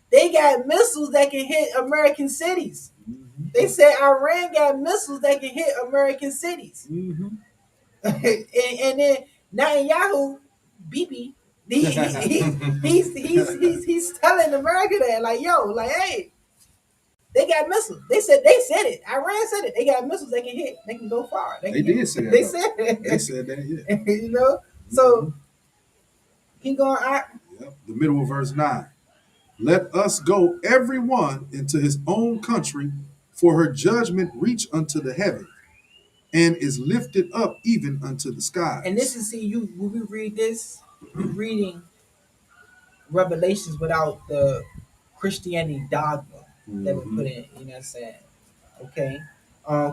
They got missiles that can hit American cities.
Mhm.
They said Iran got missiles that can hit American cities.
Mhm.
and then Netanyahu, Bibi, he's telling America that like yo, like hey, they got missiles. They said it. Iran said it. They got missiles they can hit. They can go far.
They did say that.
They
though.
said it.
They said that, yeah.
You know. So keep going.
Yep. The middle of verse 9. Let us go, every one, into his own country, for her judgment reach unto the heaven, and is lifted up even unto the skies.
And this is you when we read this, we're reading Revelations without the Christianity dogma that we put in. You know what I'm saying? Okay.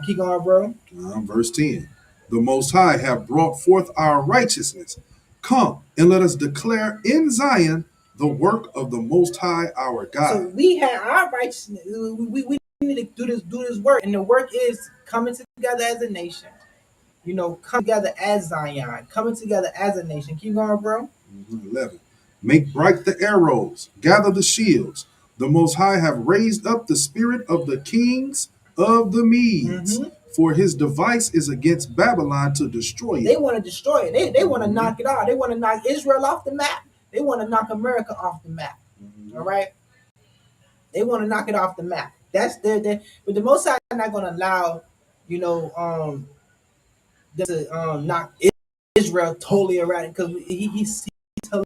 Keep going, bro.
Verse 10. The Most High have brought forth our righteousness. Come, and let us declare in Zion the work of the Most High our God.
So we have our righteousness. We need to do this work, and the work is coming together as a nation. You know, come together as Zion, coming together as a nation. Keep going, bro.
11. Make bright the arrows, gather the shields. The Most High have raised up the spirit of the kings of the Medes, for his device is against Babylon to destroy it.
They want to destroy it. They want to knock it off. They want to knock Israel off the map. They want to knock America off the map. All right. They want to knock it off the map. That's but the Most High is not going to allow, you know, them to knock Israel totally around because he told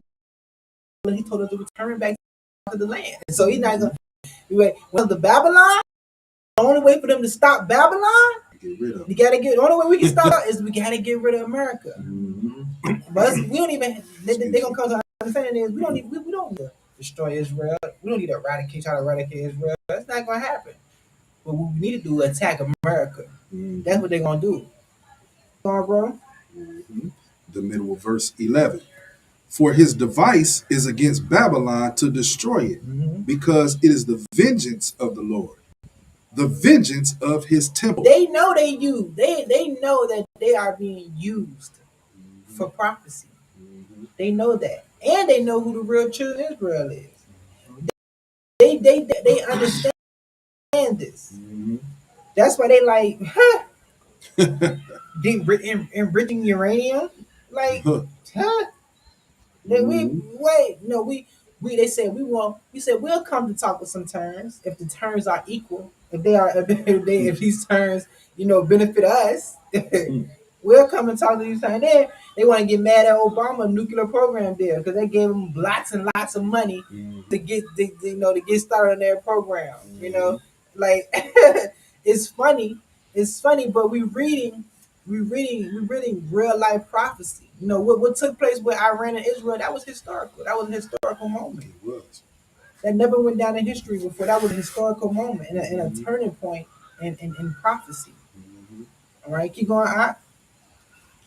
us to return back to the land. So he's not going to. Well, the Babylon, the only way for them to stop Babylon,
Get rid of
you gotta get. The only way we can stop is we gotta get rid of America. But we don't even. They gonna come to our understanding is we don't need to destroy Israel. We don't need to try to eradicate Israel. That's not gonna happen. But what we need to do is attack America. That's what they're gonna do. Bro.
The middle of verse 11. For his device is against Babylon to destroy it, because it is the vengeance of the Lord, the vengeance of his temple.
They know they know that they are being used for prophecy. They know that, and they know who the real children of Israel is. They understand this. That's why they like, enriching uranium, like, huh? They said we said we'll come to talk with some terms if the terms are equal. If these terms, benefit us, we'll come and talk to these terms. Then they want to get mad at Obama nuclear program there because they gave them lots and lots of money to get to get started on their program. Like it's funny. It's funny, but we're reading real life prophecy. What took place with Iran and Israel, that was historical. That was a historical moment.
It was.
That never went down in history before. That was a historical moment and a turning point in prophecy. All right, keep going.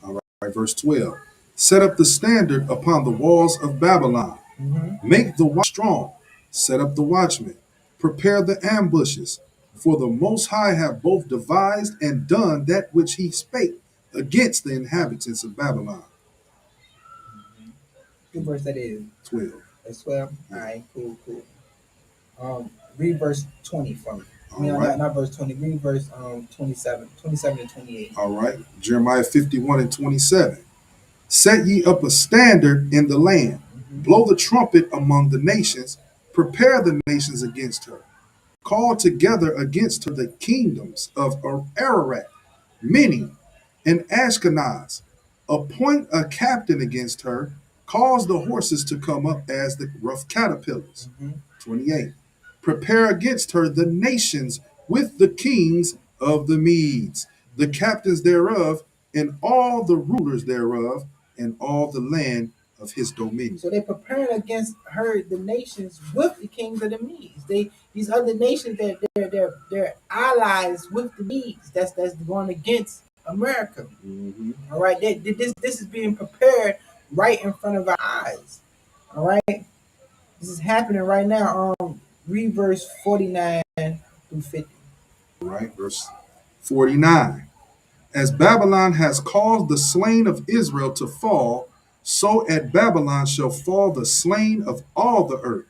All right, verse 12. Set up the standard upon the walls of Babylon. Make the watch strong. Set up the watchmen. prepare the ambushes. For the Most High have both devised and done that which he spake against the inhabitants of Babylon.
What verse that is?
12.
That's 12?
Yeah.
All right, cool. Read verse 20 for me.
All right.
Not verse 20. Read verse 27 and 28.
All right. Jeremiah 51 and 27. Set ye up a standard in the land. Blow the trumpet among the nations. Prepare the nations against her. Call together against her the kingdoms of Ararat, many, and Ashkenaz. Appoint a captain against her. Cause the horses to come up as the rough caterpillars. 28. Prepare against her the nations with the kings of the Medes, the captains thereof, and all the rulers thereof, and all the land of his dominion.
So they're preparing against her, the nations with the kings of the Medes. These other nations that they're allies with the Medes. That's going against America. All right, this is being prepared right in front of our eyes. All right, this is happening right now. Read verse 49 through 50.
All right, verse 49. As Babylon has caused the slain of Israel to fall, so at Babylon shall fall the slain of all the earth.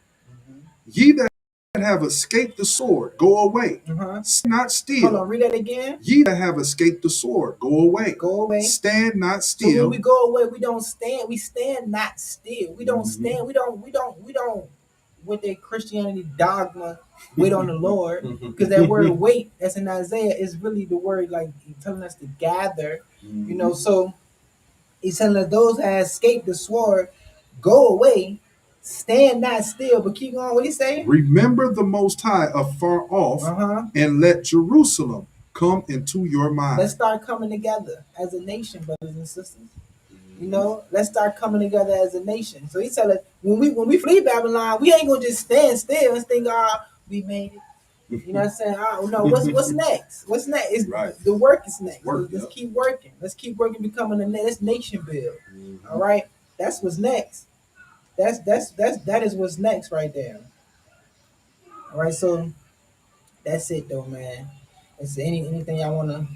Ye that have escaped the sword, go away. Stand not still.
Hold on, read that again.
Ye that have escaped the sword, go away.
Go away.
Stand not
So when
still.
we go away, we don't stand. We stand not still. We don't stand. We don't. With their Christianity dogma, wait on the Lord, because that word "wait" that's in Isaiah is really the word like telling us to gather. You know, so he's telling us those that escaped the sword, go away, stand not still, but keep on. What he say?
Remember the Most High afar off, and let Jerusalem come into your mind.
Let's start coming together as a nation, brothers and sisters. You know, let's start coming together as a nation. So he tell us when we flee Babylon, we ain't gonna just stand still and think, we made it. You know what I'm saying? No, what's next? What's next? Is
Right.
The work is next.
Work,
Let's keep working. Let's keep working, becoming let's nation build. All right, that's what's next. That is what's next right there. All right, so that's it though, man. Is there anything y'all wanna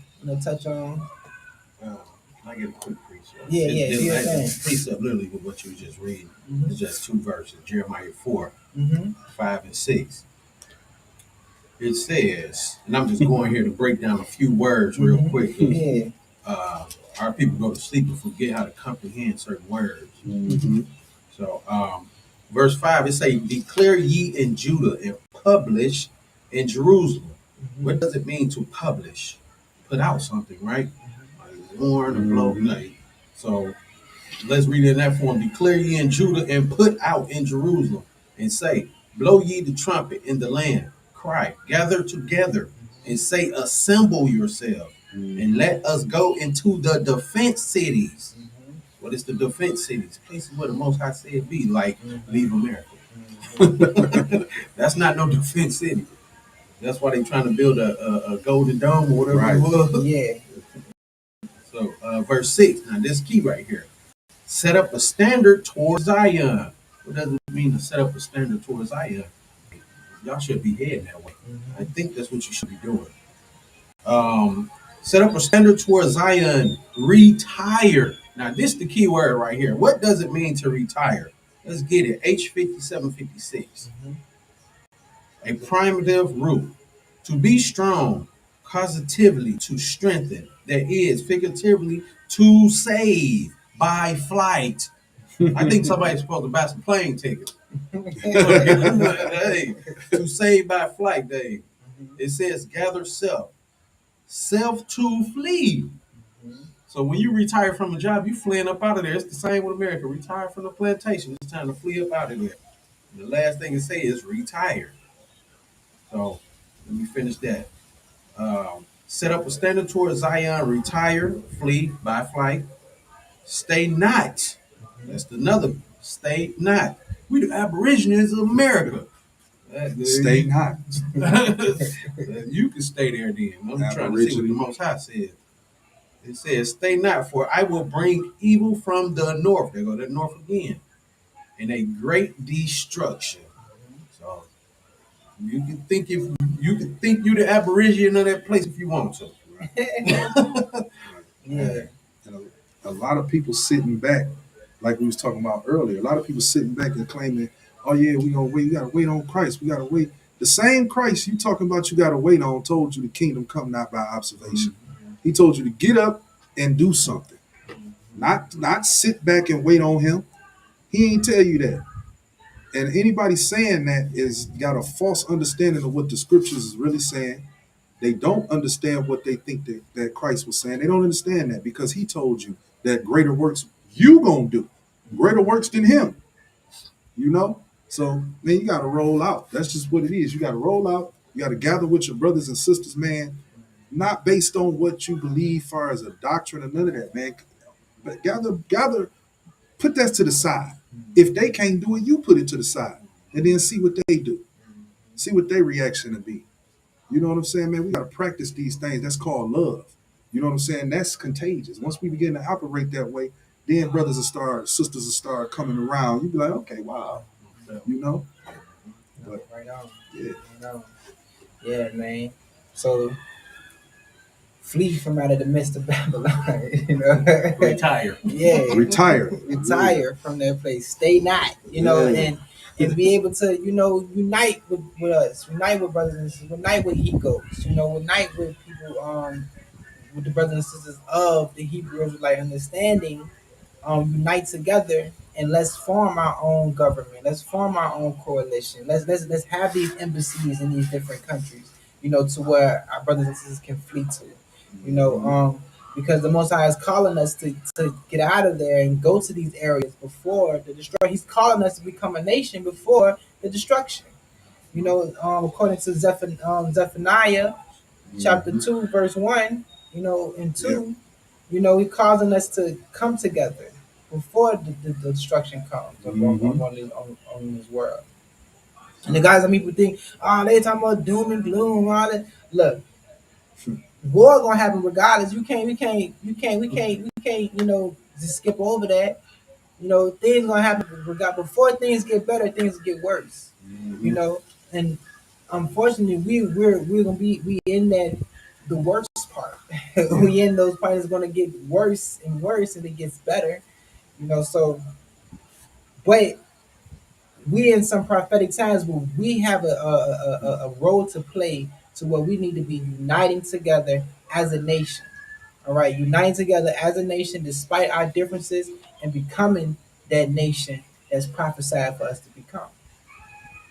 touch on?
Can I get a quick precept?
Yeah.
Precept literally with what you just read. It's just two verses. Jeremiah 4, 5 and 6. It says, and I'm just going here to break down a few words real quick.
Yeah.
Our people go to sleep and forget how to comprehend certain words. So, verse 5, it says, declare ye in Judah and publish in Jerusalem. What does it mean to publish? Put out something, right? Like warn or blow. Like, so let's read it in that form. Declare ye in Judah and put out in Jerusalem and say, blow ye the trumpet in the land. Cry, gather together and say, assemble yourselves and let us go into the defense cities. What is the defense cities? Places where the Most High said be, like leave America. That's not no defense city. That's why they're trying to build a golden dome or whatever it was.
Yeah.
So verse 6, now this key right here. Set up a standard towards Zion. What does it mean to set up a standard towards Zion? Y'all should be heading that way. I think that's what you should be doing. Set up a standard towards Zion. Retire. Now this is the key word right here. What does it mean to retire? Let's get it. H5756. A primitive root. To be strong, causatively, to strengthen. That is, figuratively, to save by flight. I think somebody's supposed to buy some plane tickets. Hey, to save by flight, Dave. It says gather self to flee. So when you retire from a job, you fleeing up out of there. It's the same with America. Retire from the plantation. It's time to flee up out of there. And the last thing it say is retire. So let me finish that. Set up a standard towards Zion. Retire, flee by flight. Stay not. That's another. Stay not. We the Aborigines of America.
Stay not.
You can stay there then. I'm trying to see what the Most High said. It says, stay not, for I will bring evil from the north. They go to the north again. And a great destruction. So You can think you the aborigine of that place if you want to. Right?
Yeah.
And a lot of people sitting back, like we was talking about earlier. A lot of people sitting back and claiming, "Oh yeah, we gonna wait. We gotta wait on Christ. We gotta wait." The same Christ you talking about you gotta wait on told you the kingdom come not by observation. He told you to get up and do something, not sit back and wait on him. He ain't tell you that. And anybody saying that is got a false understanding of what the scriptures is really saying. They don't understand what they think that Christ was saying. They don't understand that because he told you that greater works you gonna do, greater works than him. You know, so man, you got to roll out. That's just what it is. You got to roll out. You got to gather with your brothers and sisters, man. Not based on what you believe, far as a doctrine or none of that, man. But gather, put that to the side. If they can't do it, you put it to the side, and then see what they do. See what their reaction will be. You know what I'm saying, man? We got to practice these things. That's called love. You know what I'm saying? That's contagious. Once we begin to operate that way, then brothers will start, sisters will start coming around. You be like, okay, wow. You know? But,
Right on.
yeah.
Right on. Yeah, man. So flee from out of the midst of Babylon. You know?
Retire.
Yeah.
Retire.
Retire from that place. Stay not. You know,
Yeah.
and be able to, you know, unite with us, unite with brothers and sisters, unite with Hegos, you know, unite with people, with the brothers and sisters of the Hebrew Israelite understanding, unite together and let's form our own government. Let's form our own coalition. Let's have these embassies in these different countries, you know, to where our brothers and sisters can flee to, you know, because the Most High is calling us to get out of there and go to these areas before the destruction. He's calling us to become a nation before the destruction. You know, according to Zephaniah chapter 2, verse 1, you know, and 2, you know, he causing us to come together before the destruction comes on this world. And the guys, people think, oh, they talking about doom and gloom, all that. Look, war gonna happen regardless. We can't, you know, just skip over that. You know, things gonna happen regardless. Before things get better, things get worse. You know, and unfortunately, we're gonna be in the worst part. We in those parts is gonna get worse and worse, and it gets better. You know, so but we in some prophetic times where we have a role to play to where we need to be uniting together as a nation. All right, uniting together as a nation despite our differences and becoming that nation that's prophesied for us to become.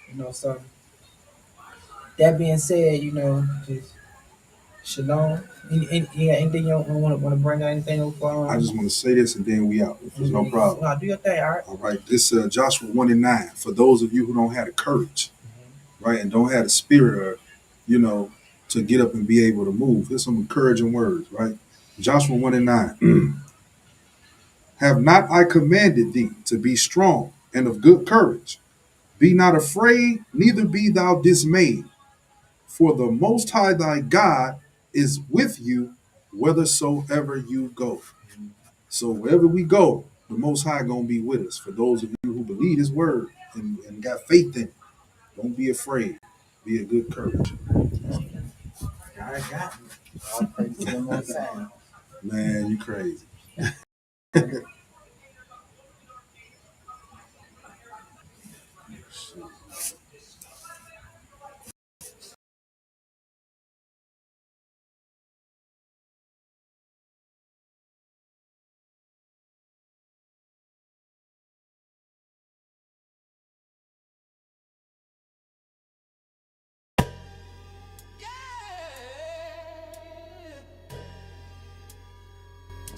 You know, so that being said, you know, just shalom. Yeah, anything you want to bring out? Anything else?
I just want to say this and then we out. If there's no problem.
No, do your thing, all right?
All right. This Joshua 1:9. For those of you who don't have the courage, right, and don't have the spirit or, you know, to get up and be able to move. Here's some encouraging words, right? Joshua 1:9. Have not I commanded thee to be strong and of good courage? Be not afraid, neither be thou dismayed. For the Most High thy God is with you whithersoever you go. So wherever we go, the Most High gonna be with us. For those of you who believe His word and got faith in it, don't be afraid. Be of good courage.
I got you.
All praise to the Most High.
Man, you crazy.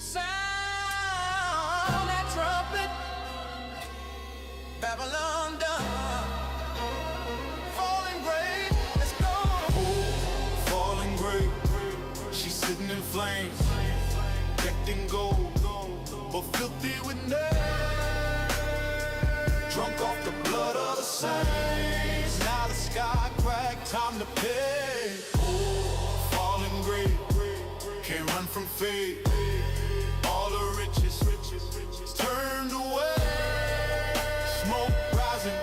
Sound that trumpet, Babylon done. Falling great, let's go. Oh, falling great, she's sitting in flames, decked in gold, but filthy with nails. Drunk off the blood of the saints. Now the sky cracked, time to pay. Oh, falling great, can't run from fate. All the riches turned away. Smoke rising,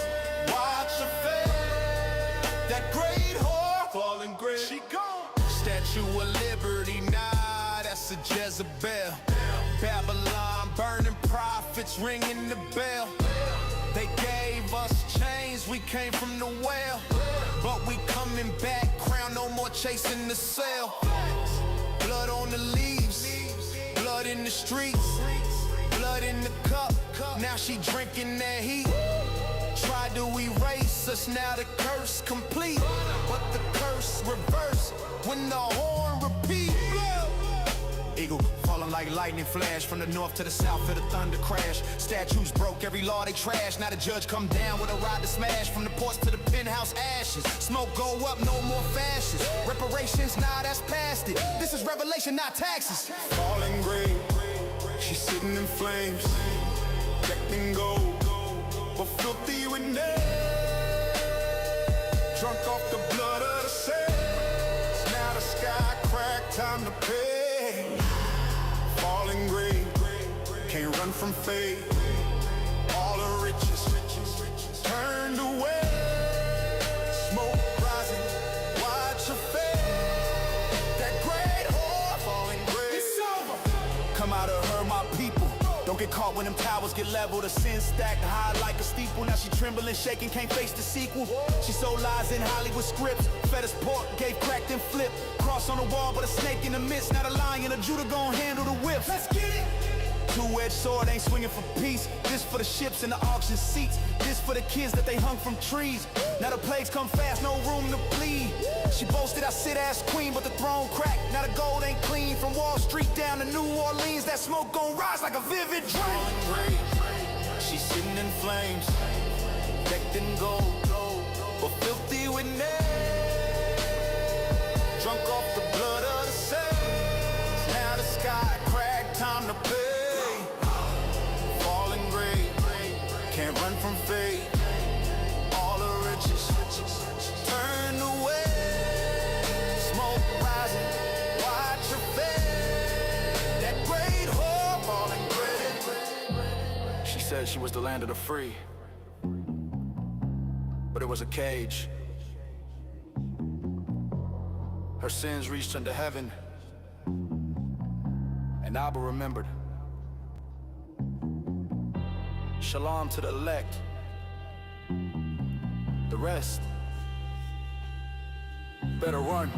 watch your fate. That great whore, fallen grave. She gone. Statue of Liberty, nah, that's a Jezebel. Babylon, burning prophets, ringing the bell. They gave us chains, we came from the well. But we coming back, crown no more chasing the cell. Blood on the leaves, blood in the streets, blood in the cup, now she drinking that heat. Tried to erase us, now the curse complete. But the curse reverse when the horn repeat. Eagle falling like lightning flash from the north to the south, feel the thunder crash. Statues broke, every law they trash. Now the judge come down with a rod to smash. From the porch to the penthouse, ashes. Smoke go up, no more fascists. Reparations, nah, that's past it. This is revelation, not taxes. Falling grave, she's sitting in flames, decked in gold, but filthy with nails. Drunk off the blood of the saints. Now the sky cracked, time to pay. Falling grave, can't run from fate. All the riches turned away. Smoke rising, watch your fate. That great whore, falling grave. It's over. Come out of her, my people. Don't get caught when them towers get leveled. The sin stacked high like a steeple. Now she trembling, shaking, can't face the sequel. She sold lies in Hollywood scripts. Fed us pork, gave crack, then flip. Cross on the wall, but a snake in the midst. Not a lion, a Judah gon' handle the whip. Let's get it! Two-edged sword ain't swinging for peace. This for the ships and the auction seats. This for the kids that they hung from trees. Now the plagues come fast, no room to bleed. She boasted I sit as queen, but the throne cracked. Now the gold ain't clean. From Wall Street down to New Orleans, that smoke gon' rise like a vivid dream. She's sitting in flames, decked in gold, but filthy with nails. Drunk off the blood of the saints. Now the sky cracked, time to pay. Falling grave, can't run from fate. All the riches turned away. Smoke rising, watch your fate. That great whore, falling grave. She said she was the land of the free, but it was a cage. Her sins reached unto heaven, and Abba remembered. Shalom to the elect. The rest better run.